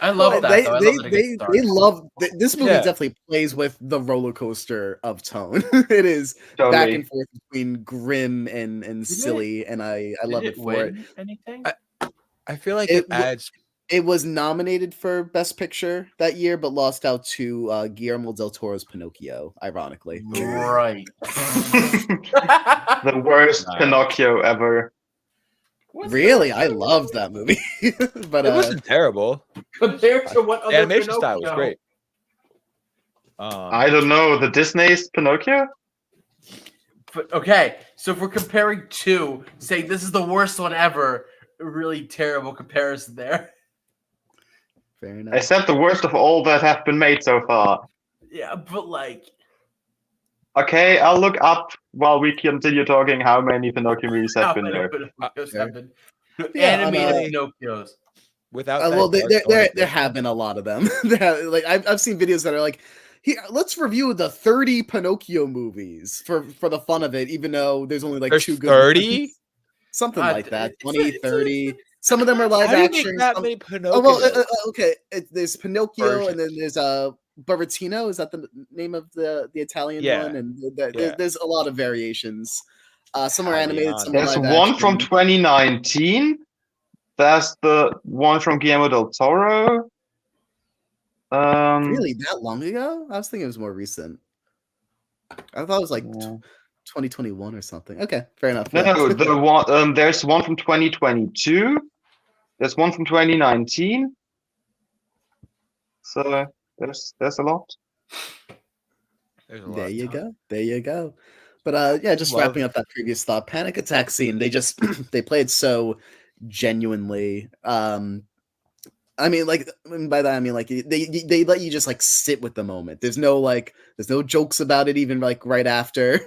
I love that. Though. I love that it gets dark. They love this movie. Yeah. Definitely plays with the roller coaster of tone. It is back Totally. and forth between grim and silly, and I love Did it for it. win anything? I feel like It it adds. It was nominated for Best Picture that year, but lost out to Guillermo del Toro's Pinocchio, ironically. Right. The worst Nice. Pinocchio ever. Really, I loved that movie. But It wasn't terrible. Compared to what The other animation style was Pinocchio? great. I don't know, the Disney's Pinocchio? But okay, so if we're comparing two, saying this is the worst one ever, really terrible comparison there. fair enough. Except the worst of all that have been made so far. Yeah, but like, Okay, I'll look up while we continue talking how many Pinocchio movies how have been many there. Pinocchios have been Yeah, animated Pinocchios. Without Well, that, there have been a lot of them. Like I've seen videos that are like, here, let's review the 30 Pinocchio movies for the fun of it, even though there's only like There's 2 good 30? ones. Something like that. it's 20, a- 30. Some of them are live How do you action. make that some- many Oh Pinocchios? well, okay. There's Pinocchio, Versions. and then there's Buratino. Is that the name of the Italian Yeah. one? And Yeah. there's a lot of variations. Some are animated, some are There's live one action. from 2019. There's the one from Guillermo del Toro. Really, that long ago? I was thinking it was more recent. I thought it was like 2021 or something. Okay, fair enough. No, yeah. the one there's one from 2022. There's one from 2019. So there's a lot. There's a lot There of you time. go. There you go. But yeah, just Love- wrapping up that previous thought. Panic attack scene. They just they play it so genuinely. I mean, like, and by that I mean like they let you just like sit with the moment. There's no jokes about it even like right after.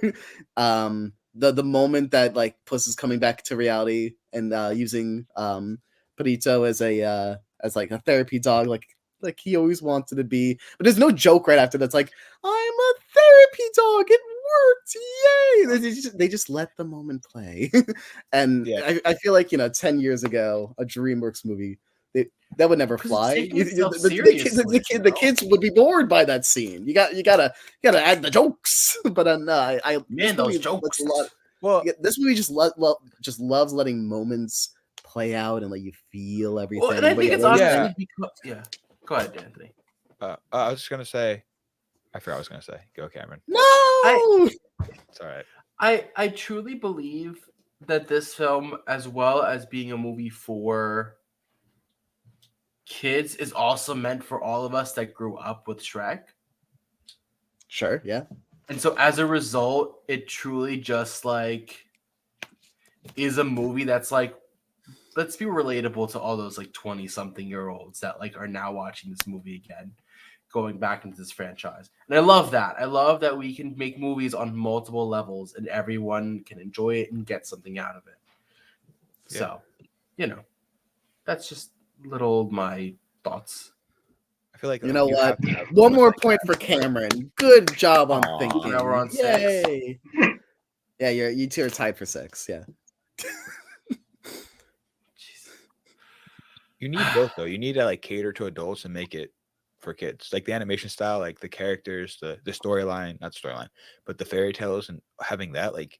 The moment that like Puss is coming back to reality and using Perito as like a therapy dog, like he always wanted to be. But there's no joke right after that's like, I'm a therapy dog. It worked. Yay. They just let the moment play. And Yeah. I feel like, 10 years ago, a DreamWorks movie That would never 'Cause it's fly. taking You- itself the seriously, kid, you the know? kids would be bored by that scene. You gotta add the jokes. But no, Man, this those movie jokes. lets a lot. Well, This movie just loves letting moments play out and let you feel everything. Well, and I But think yeah, it's like you honestly said, because yeah. Go ahead, Anthony. I was just gonna say, I forgot what I was gonna say. Go, Cameron. no. It's all right. I truly believe that this film, as well as being a movie for kids, is also meant for all of us that grew up with Shrek. Sure, yeah. And so as a result, it truly just like is a movie that's like, let's be relatable to all those like 20 something year olds that like are now watching this movie again, going back into this franchise. And I love that. I love that we can make movies on multiple levels and everyone can enjoy it and get something out of it. Yeah. So, you know, that's just little my thoughts. I feel like You know what? have to have One moments more like point that. for Cameron. Good job on Aw. thinking. Now we're on 6. Yay. Yeah, you two are tied for 6. Yeah. You need both though. You need to like cater to adults and make it for kids. Like the animation style, like the characters, the storyline, not storyline, but the fairy tales and having that, like,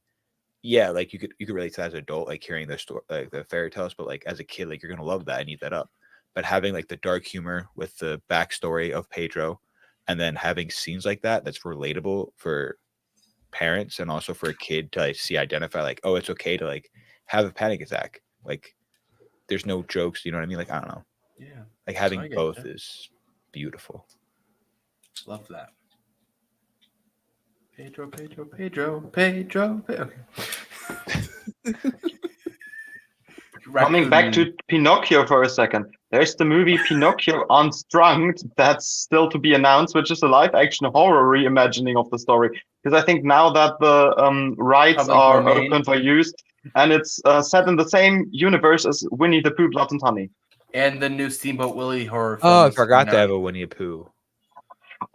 yeah, like you could relate to that as an adult, like hearing the story, like the fairy tales, but like as a kid, like you're gonna love that and eat that up. But having like the dark humor with the backstory of Pedro, and then having scenes like that that's relatable for parents and also for a kid to like see, identify, like, oh, it's okay to like have a panic attack. Like there's no jokes, you know what I mean? Like, I don't know. Yeah. Like I having get both that. is beautiful. Love that. Pedro. Okay. Coming back to Pinocchio for a second, there's the movie Pinocchio Unstrung that's still to be announced, which is a live-action horror reimagining of the story. Because I think now that the rights Public are domain. open for use, and it's set in the same universe as Winnie the Pooh, Blood and Honey. And the new Steamboat Willie horror film. Oh, I is forgot to coming have out. a Winnie the Pooh.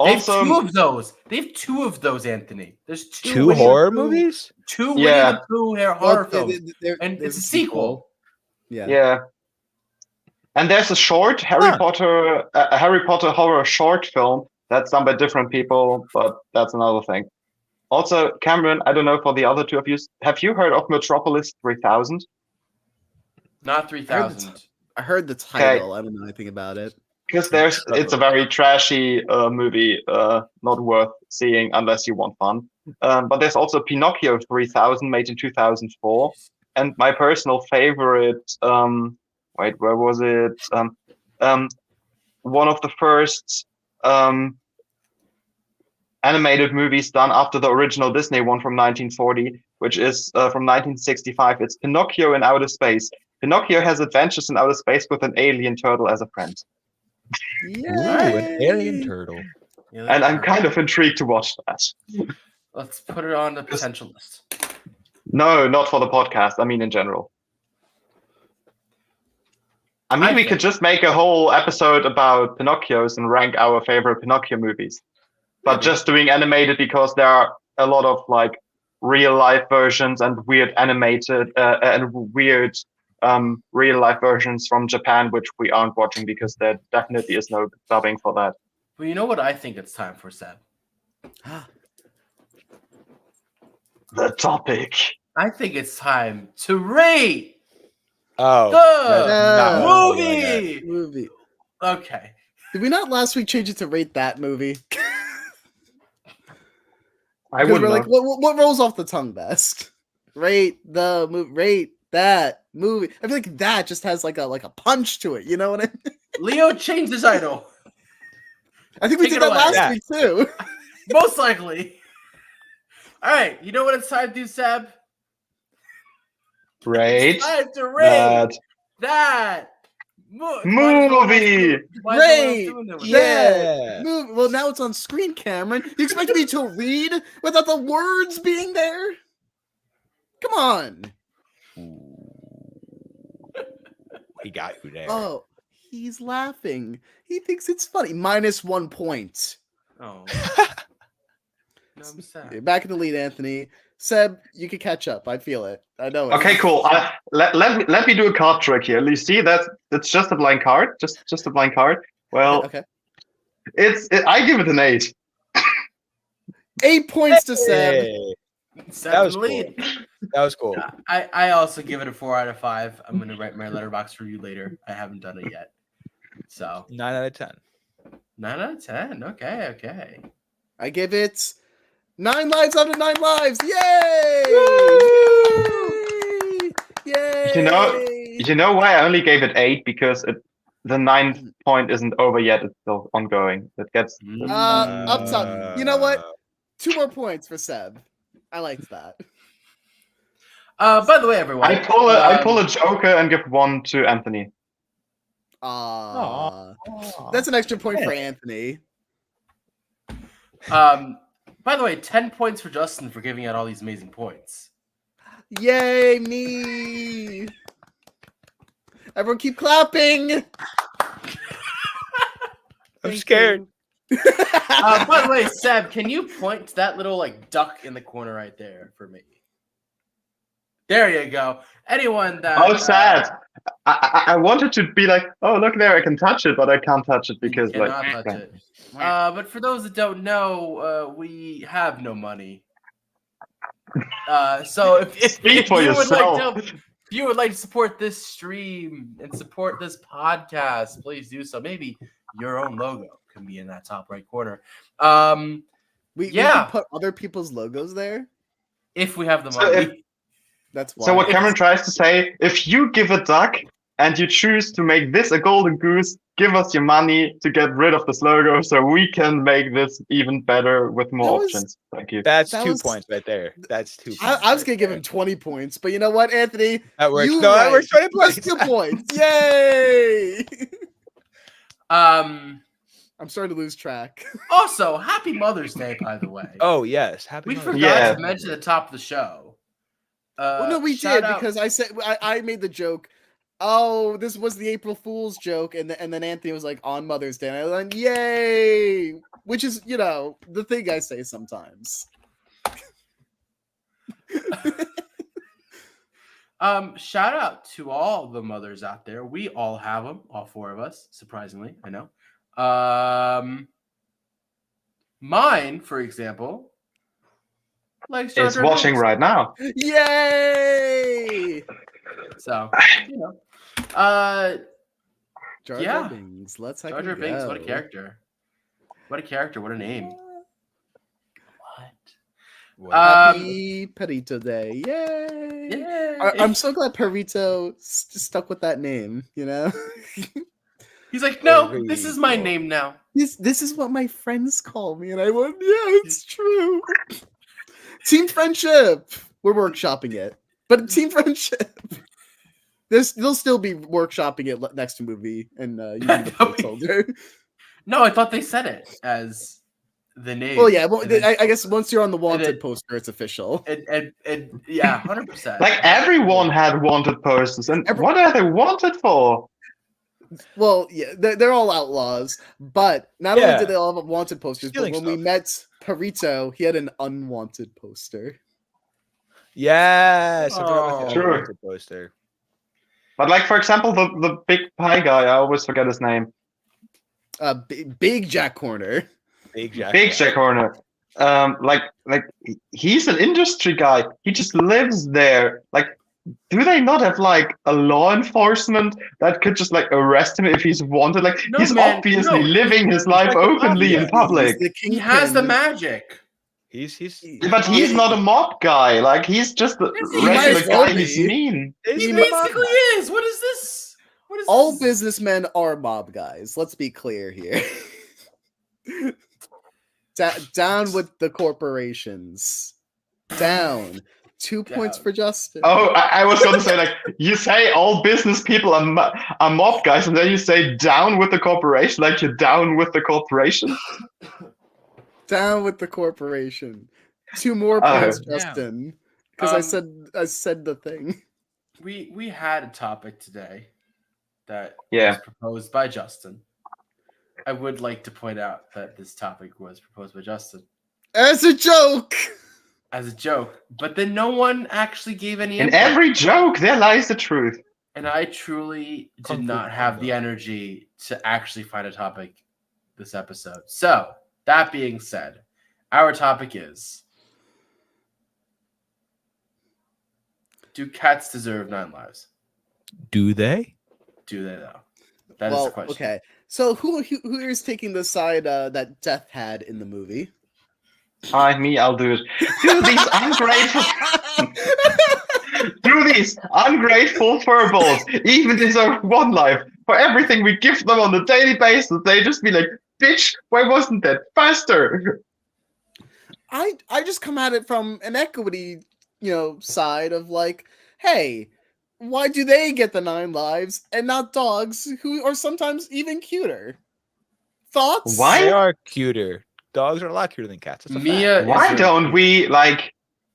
They have Also, 2 of those. They have 2 of those, Anthony. There's 2 Two Winnie the horror Pooh- movies? 2 Yeah. Winnie the Pooh horror Well, films. And there's it's a sequel. Yeah. yeah. And there's a short Harry Potter horror short film that's done by different people, but that's another thing. Also, Cameron, I don't know for the other two of you, have you heard of Metropolis 3000? Not 3000. I heard the title. I don't know anything about it. Because it's a very trashy movie, not worth seeing unless you want fun. But there's also Pinocchio 3000, made in 2004, and my personal favorite. Wait, where was it? One of the first animated movies done after the original Disney one from 1940, which is from 1965. It's Pinocchio in outer space. Pinocchio has adventures in outer space with an alien turtle as a friend. Ooh, an alien turtle. Yeah, And I'm kind of intrigued to watch that. Let's put it on the potential list. No, not for the podcast. I mean, in general. I mean, we could just make a whole episode about Pinocchios and rank our favorite Pinocchio movies. But just doing animated because there are a lot of like real life versions and weird animated and weird real life versions from Japan, which we aren't watching because there definitely is no dubbing for that. But you know what I think it's time for, Seb? The topic. I think it's time to rate Oh, the that's not what I'm looking at. movie. Okay. Did we not last week change it to rate that movie? I Because would we're know. like, what rolls off the tongue best? Rate the movie. Rate that movie. I feel like that just has like a punch to it. You know what I mean? Leo changed his title. I think we Take did it that away. last Yeah. week too. Most likely. All right. You know what it's time to do, Seb? Rate It's time to rate that that movie. Rate Yeah. movie. Well, now it's on screen, Cameron. You expect me to read without the words being there? Come on. He got you there. Oh, he's laughing. He thinks it's funny. -1 point. Oh. No, I'm sad. Back in the lead, Anthony. Seb, you can catch up. I feel it. I know it. Okay, cool. Let me do a card trick here. You see that's just a blank card. Just a blank card. Well, Okay. I give it an 8. 8 points to Seb. Hey, Seven that was lead. cool. That was cool. I also give it a 4 out of 5. I'm gonna write my letterbox review later. I haven't done it yet. So 9 out of 10. 9 out of 10. Okay. I give it 9 lives out of 9 lives. Yay! Yay! You know why I only gave it 8? Because the 9th point isn't over yet. It's still ongoing. It gets Up top. You know what? 2 more points for Seb. I liked that. By the way, everyone, I pull a joker and give 1 to Anthony. That's an extra point for Anthony. By the way, 10 points for Justin for giving out all these amazing points. Yay, me! Everyone keep clapping! I'm scared. By the way, Seb, can you point to that little duck in the corner right there for me? There you go. Anyone that sad. I wanted to be like, oh look there, I can touch it, but I can't touch it because cannot touch it. But for those that don't know, we have no money. So if you would like to support this stream and support this podcast, please do so. Maybe your own logo can be in that top right corner. We can put other people's logos there if we have the money. That's why. So what Cameron tries to say, if you give a duck and you choose to make this a golden goose, give us your money to get rid of this logo so we can make this even better with more options. Thank you. That's 2 points right there. That's 2 points. I was going to give him 20 points, but you know what, Anthony? That works. That works 20 points. Plus 2 points. Yay! I'm starting to lose track. Also, happy Mother's Day, by the way. Oh, yes. We forgot to mention at the top of the show. Well, no, we did because I said I made the joke. Oh, this was the April Fool's joke, and then Anthony was like on Mother's Day, and I went, "Yay!" Which is, the thing I say sometimes. Shout out to all the mothers out there. We all have them, all 4 of us. Surprisingly, I know. Mine, for example. It's watching right now. Yay! So, Jar Jar Binks. Let's Jar Jar Binks. What a character! What a character! What a name! What? Happy Perito Day! Yay! Yay! I'm so glad Perito stuck with that name. He's like, no, this is my name now. This is what my friends call me, and I went, yeah, it's true. Team friendship. We're workshopping it, but team friendship. They'll still be workshopping it next to movie, and you can the placeholder. No, I thought they said it as the name. Well, yeah. Well, I guess once you're on the wanted poster, it's official. And yeah, 100%. Like everyone had wanted posters, and what are they wanted for? Well, yeah, they're all outlaws, but not only did they all have wanted posters, but when we met Perito, he had an unwanted poster. Yes, true. Unwanted poster. But like, for example, the big pie guy, I always forget his name. Big Jack Horner. Big Jack Horner. Like he's an industry guy. He just lives there. Like, do they not have like a law enforcement that could just like arrest him if he's wanted? Like, he's obviously living his life openly in public. He has the magic. But he's not a mob guy. Like, he's just a regular guy. He's mean. He basically is. What is this? All businessmen are mob guys. Let's be clear here. Down with the corporations. Down. 2 points for Justin. Oh, I was going to say, like, you say all business people are mob guys, and then you say down with the corporation, like you're down with the corporation. Down with the corporation. 2 more points, Justin. Because I said the thing. We had a topic today that was proposed by Justin. I would like to point out that this topic was proposed by Justin. As a joke. as a joke, but then no one actually gave any In input. every joke, there lies the truth. And I truly Kung did Fu not have the Panda. energy to actually find a topic this episode. So, that being said, our topic is: do cats deserve 9 lives? Do they? Do they, though? That is the question. Okay. So who is taking the side that Death had in the movie? Me, I'll do it. Dude, these ungrateful. Do these ungrateful furballs even deserve 1 life? For everything we give them on a daily basis, they just be like, bitch, why wasn't that faster? I just come at it from an equity, side of like, hey, why do they get the 9 lives and not dogs who are sometimes even cuter? Thoughts? Why? They are cuter. Dogs are a lot cuter than cats. That's a fact. Mia, Why is don't we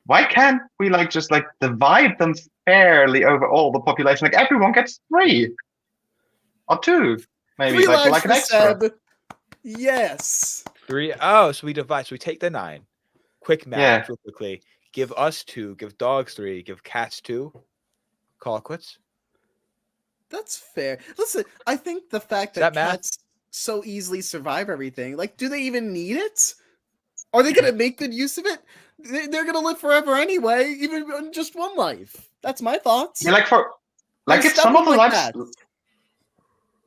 why can't we just divide them fairly over all the population? Like everyone gets 3 or 2, maybe 3 lives like an for extra. Seb. Yes. 3. Oh, so we divide. So we take the 9. Quick math, Yeah. real quickly. Give us 2. Give dogs 3. Give cats 2. Call it quits. That's fair. Listen, I think the fact Is that that math? cats so easily survive everything, like, do they even need it? Are they gonna make good use of it? They're gonna live forever anyway, even on just 1 life. That's my thoughts. Yeah, give some of the lives.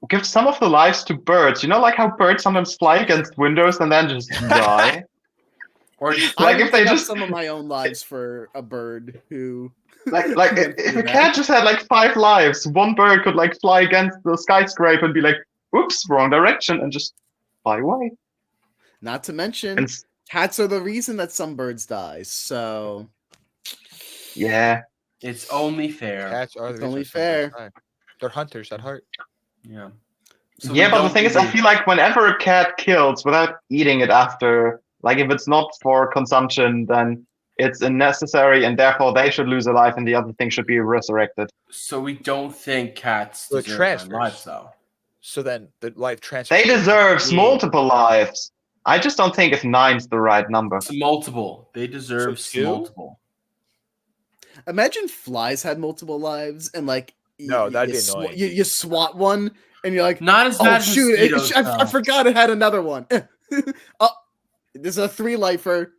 Give some of the lives to birds. You know, like how birds sometimes fly against windows and then just die. or just, I like would if they give up just some of my own lives for a bird who like went if through a that. cat just had 5 lives, 1 bird could fly against the skyscraper and be like, "Oops, wrong direction," and just fly away. Not to mention, And cats are the reason that some birds die. So yeah, it's only fair. Cats are It's the reason only some birds fair. die. They're hunters at heart. Yeah. yeah, but the thing is, I feel like whenever a cat kills without eating it after, if it's not for consumption, then it's unnecessary, and therefore they should lose a life, and the other thing should be resurrected. So we don't think cats So it deserve 9 transfers. lives, though. So then the life transfer. They deserve multiple lives. I just don't think if 9's the right number. It's multiple. They deserve So 2? multiple. imagine flies had multiple lives and No, that'd be annoying. You swat one and you're like, Not as oh bad as shoot, mosquitoes, I though. forgot it had another one. Oh, there's a 3 lifer.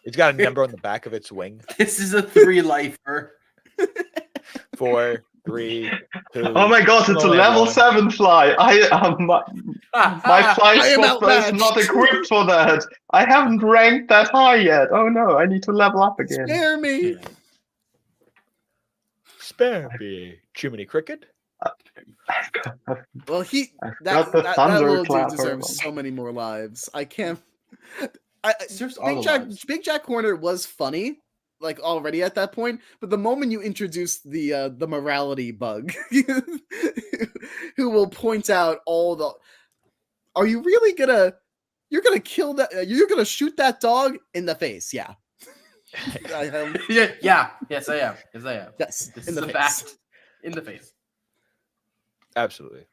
It's got a number on the back of its wing. This is a 3-lifer. 4, 3, 2. Oh my god, it's a only level one. 7 fly. My fly I am spotter is outmatched. not equipped for that. I haven't ranked that high yet. Oh no, I need to level up again. Spare me. Spare me, Jiminy Cricket. Well, I've that got the little dude thunderclapper. deserves so many more lives. I can't. Deserves all the lives. Big Jack Horner was funny, already at that point. But the moment you introduce the morality bug, who will point out all the, are you really gonna? You're gonna kill that? You're gonna shoot that dog in the face? Yeah. Yeah. Yes, I am. Yes, I am. Yes, This in is the a face. fact. In the face. Absolutely.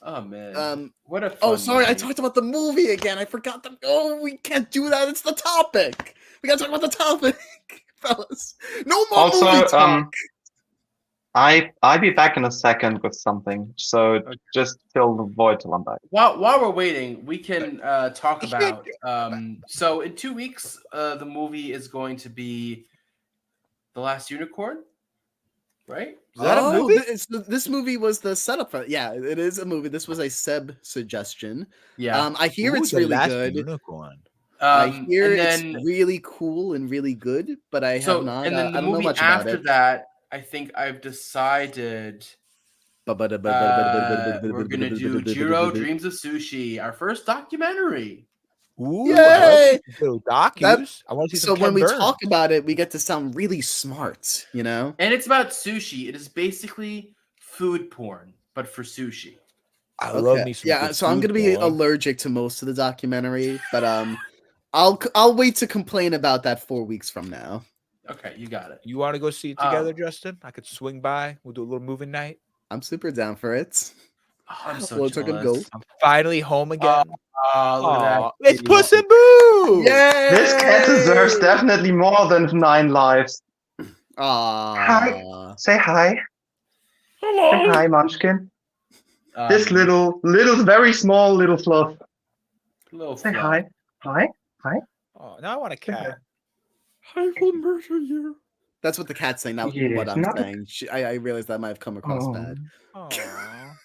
Oh man. What a. Oh, fun sorry, I movie. talked about the movie again. I forgot the. Oh, we can't do that. It's the topic. We gotta talk about the topic, fellas. No more movie Also, talk. I'll be back in a second with something. So just fill the void till I'm back. While we're waiting, we can talk about. So in 2 weeks, the movie is going to be The Last Unicorn, right? Is that a movie? This movie was the setup for. Yeah, it is a movie. This was a Seb suggestion. Yeah. I hear Ooh, it's The really Last good. Unicorn. I hear and it's then really cool and really good, but I have not. And then I the don't know movie much about after it. that, I think I've decided we're gonna do Jiro Dreams of Sushi, our first documentary. Ooh, Yay! I like these little docus. I want to see So some when Ken we Burns. talk about it, we get to sound really smart, And it's about sushi. It is basically food porn, but for sushi. I love me some Yeah, good so I'm food gonna be porn. allergic to most of the documentary, but I'll wait to complain about that 4 weeks from now. Okay, you got it. You want to go see it together, Justin? I could swing by. We'll do a little movie night. I'm super down for it. Oh, I'm so Well, it's a good jealous. goal. I'm finally home again. Oh, look at Aw, that. it's Puss and Boo! Yay! This cat deserves definitely more than 9 lives. Aww. Say hi. Say hi, Munchkin. This Um, little, very small little fluff. little Say fluff. hi. Hi. Oh, now I want a cat. I will murder you. That's what the cat's saying, not Yes, what I'm not- saying. I realized that might have come across Oh. bad. Aw.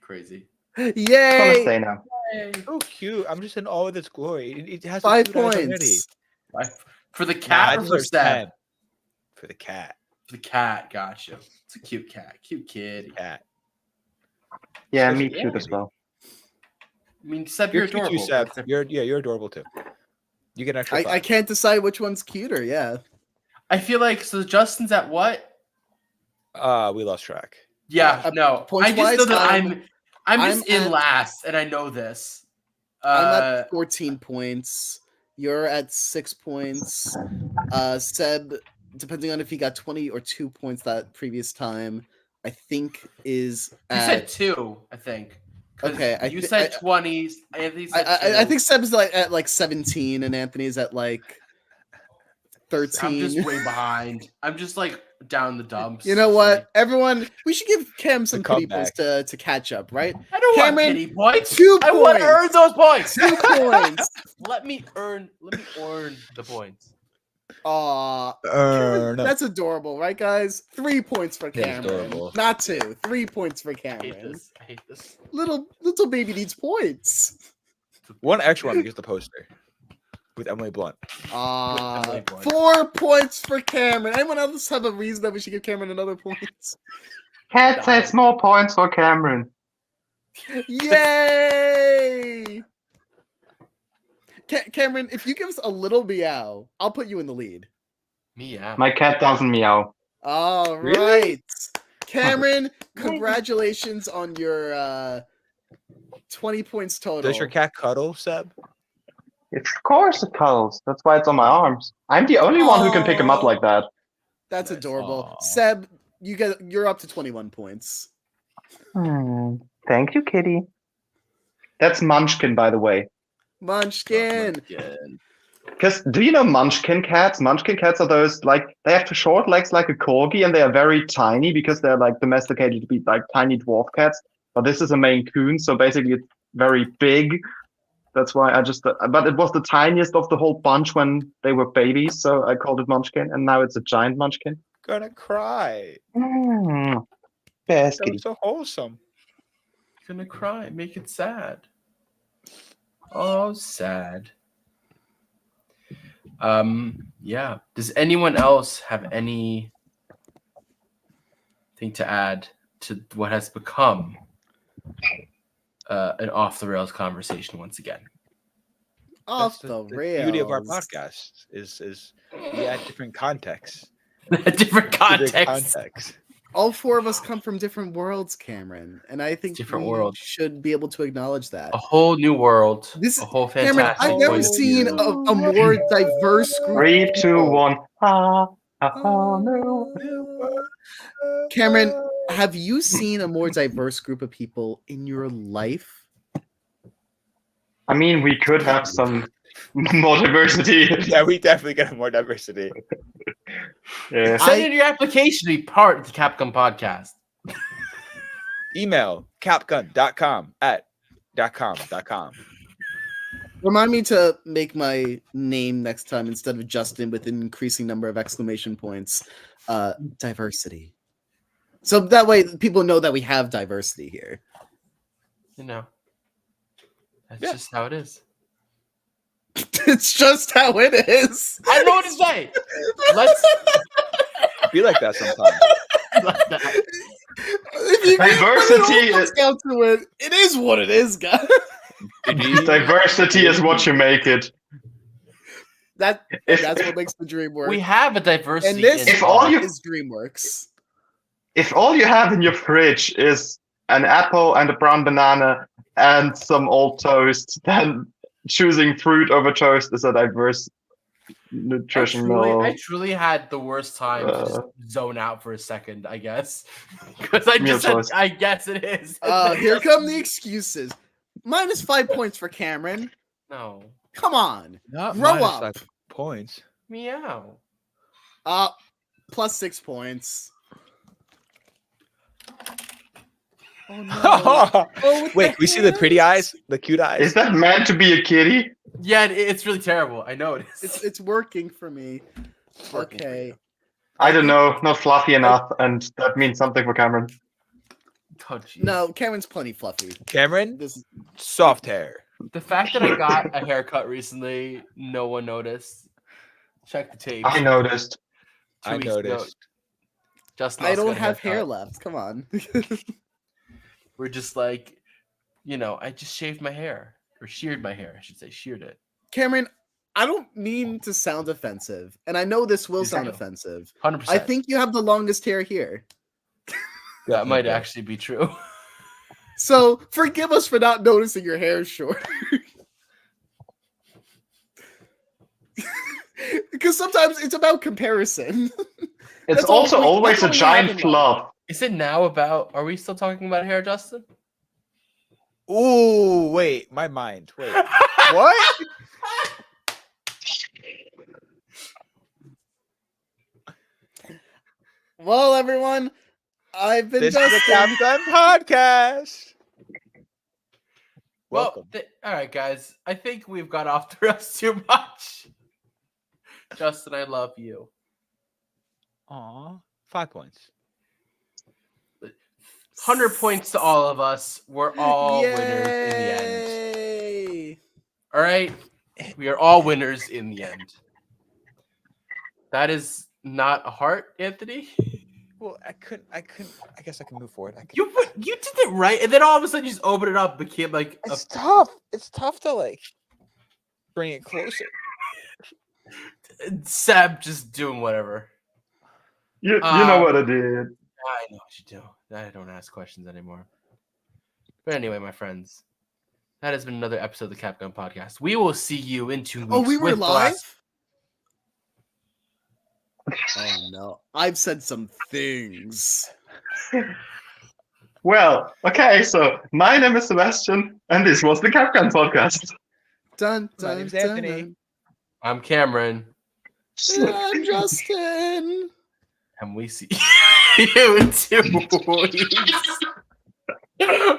Crazy. Gonna Yay! stay now. So cute. I'm just in all of its glory. It has 5 the cute eyes already. points. For the Nah, cat it or for deserves Seb? 10. For the cat. The cat, gotcha. It's a cute cat, cute kid. Cat. Yeah, Says me it cute as already. well. I mean, Seb, You're you're cute too, adorable. Seb. but You're adorable too. You get an extra I 5. can't decide which one's cuter, yeah. I feel like so. Justin's at what? We lost track. Yeah, no. I points-wise, just know that I'm just I'm in at- last, and I know this. I'm at 14 points. You're at 6 points. Seb, depending on if he got 20 or 2 points that previous time, I think is You at, said 2, I think. 'Cause Okay, you said 20s. Anthony said 2. I think Seb's at like 17 and Anthony's at like 13. I'm just way behind. I'm just like down the dumps. You know what? Everyone, we should give Cam some The pity points to catch up, right? I don't Cameron, want pity points. 2 I want to points. earn those points. 2 points. Let me earn the points. Aw, No. that's adorable, right, guys? 3 points for Yeah, Cameron. adorable. Not 2. 3 points for I hate Cameron. this. I hate this. Little baby needs points. One extra one because the poster with Emily Blunt. Emily Blunt. 4 points for Cameron. Anyone else have a reason that we should give Cameron another point? Cat says more points for Cameron. Yay! Cameron, if you give us a little meow, I'll put you in the lead. Meow. My cat doesn't meow. All Really? right. Cameron, congratulations on your 20 points total. Does your cat cuddle, Seb? Of course it cuddles. That's why it's on my arms. I'm the only one who can pick him up like that. That's Nice. adorable. Aw. Seb, you're up to 21 points. Thank you, kitty. That's Munchkin, by the way. Munchkin. Because do you know Munchkin cats? Munchkin cats are those like they have short legs like a corgi, and they are very tiny because they're like domesticated to be like tiny dwarf cats. But this is a Maine Coon, so basically it's very big. That's why I just. But it was the tiniest of the whole bunch when they were babies, so I called it Munchkin, and now it's a giant Munchkin. Gonna cry. Best That kitty. was so wholesome. Gonna cry. Make it sad. Oh, sad. Yeah. Does anyone else have anything to add to what has become an off the rails conversation once again? Off That's the the rails. beauty of our podcast is we add different contexts. Different to the context. context. All 4 of us come from different worlds, Cameron, and I think Different we worlds. should be able to acknowledge that. A whole new world. This- a whole Cameron, fantastic. I've never point of seen view. a more diverse group. 3, 2, people. 1. No. Cameron, have you seen a more diverse group of people in your life? I mean, we could have some more diversity. Yeah, we definitely get more diversity. Yeah. Send in your application to be part of the Capcom podcast. Email capgun.com@.com.com. Remind me to make my name next time instead of Justin with an increasing number of exclamation points. Diversity. So that way people know that we have diversity here. You know. That's Yeah. just how it is. It's just how it is. I don't know what to say. Let's Be like that sometimes. let that. If you Diversity comes down to it, it is what it is, guys. Diversity is what you make it. That's If- what makes the dream work. We have a diversity. and this in If all you- is DreamWorks. If all you have in your fridge is an apple and a brown banana and some old toast, then choosing fruit over toast is a diverse nutritional. I truly had the worst time to just zone out for a second, I guess. Because I Meal just said, choice. I guess it is. and then Here just- come the excuses. -5 points for Cameron. No. Come on. Not Grow minus up. 5 points. Meow. +6 points. Oh no. Oh, with Wait, the we see the pretty hands. eyes, the cute eyes. Is that meant to be a kitty? Yeah, it's really terrible. I know it is. It's working for me. working for Okay. you. I don't know, not fluffy enough, and that means something for Cameron. Oh, jeez. No, Cameron's plenty fluffy. Cameron, This is soft hair. The fact that I got a haircut recently, no one noticed. Check the tape. I noticed. I noticed. Just I don't have hair left. Come on. We're just like, I just shaved my hair. Or sheared my hair, I should say. Sheared it. Cameron, I don't mean to sound offensive, and I know this will sound Exactly. offensive. 100%. I think you have the longest hair here. that might actually be true. So forgive us for not noticing your hair is short. Because sometimes it's about comparison. It's That's all also we- always that's a all we have in giant mind. fluff. Is it now about, are we still talking about hair, Justin? Ooh, wait, my mind. Wait. What? Well, everyone, I've been This is the Justin. Capgun Podcast. Well, Welcome. all right, guys. I think we've got off the rails too much. Justin, I love you. Aw, 5 points. 100 points to all of us. We're all winners in the end. Yay! All right? We are all winners in the end. That is not a heart, Anthony. Well, I guess I can move forward. You did it right, and then all of a sudden you just open it up, became like a It's tough. It's tough to like bring it closer. Seb just doing whatever. You know what I did. I know what you do. I don't ask questions anymore. But anyway, my friends, that has been another episode of the Capgun Podcast. We will see you in 2 weeks. Oh, we were with the live? last- Oh no. I've said some things. Well, okay, so my name is Sebastian, and this was the Capcan Podcast. Dun, My dun, name's dun, Anthony. dun. I'm Cameron, I'm Justin. and we see you in 2 weeks.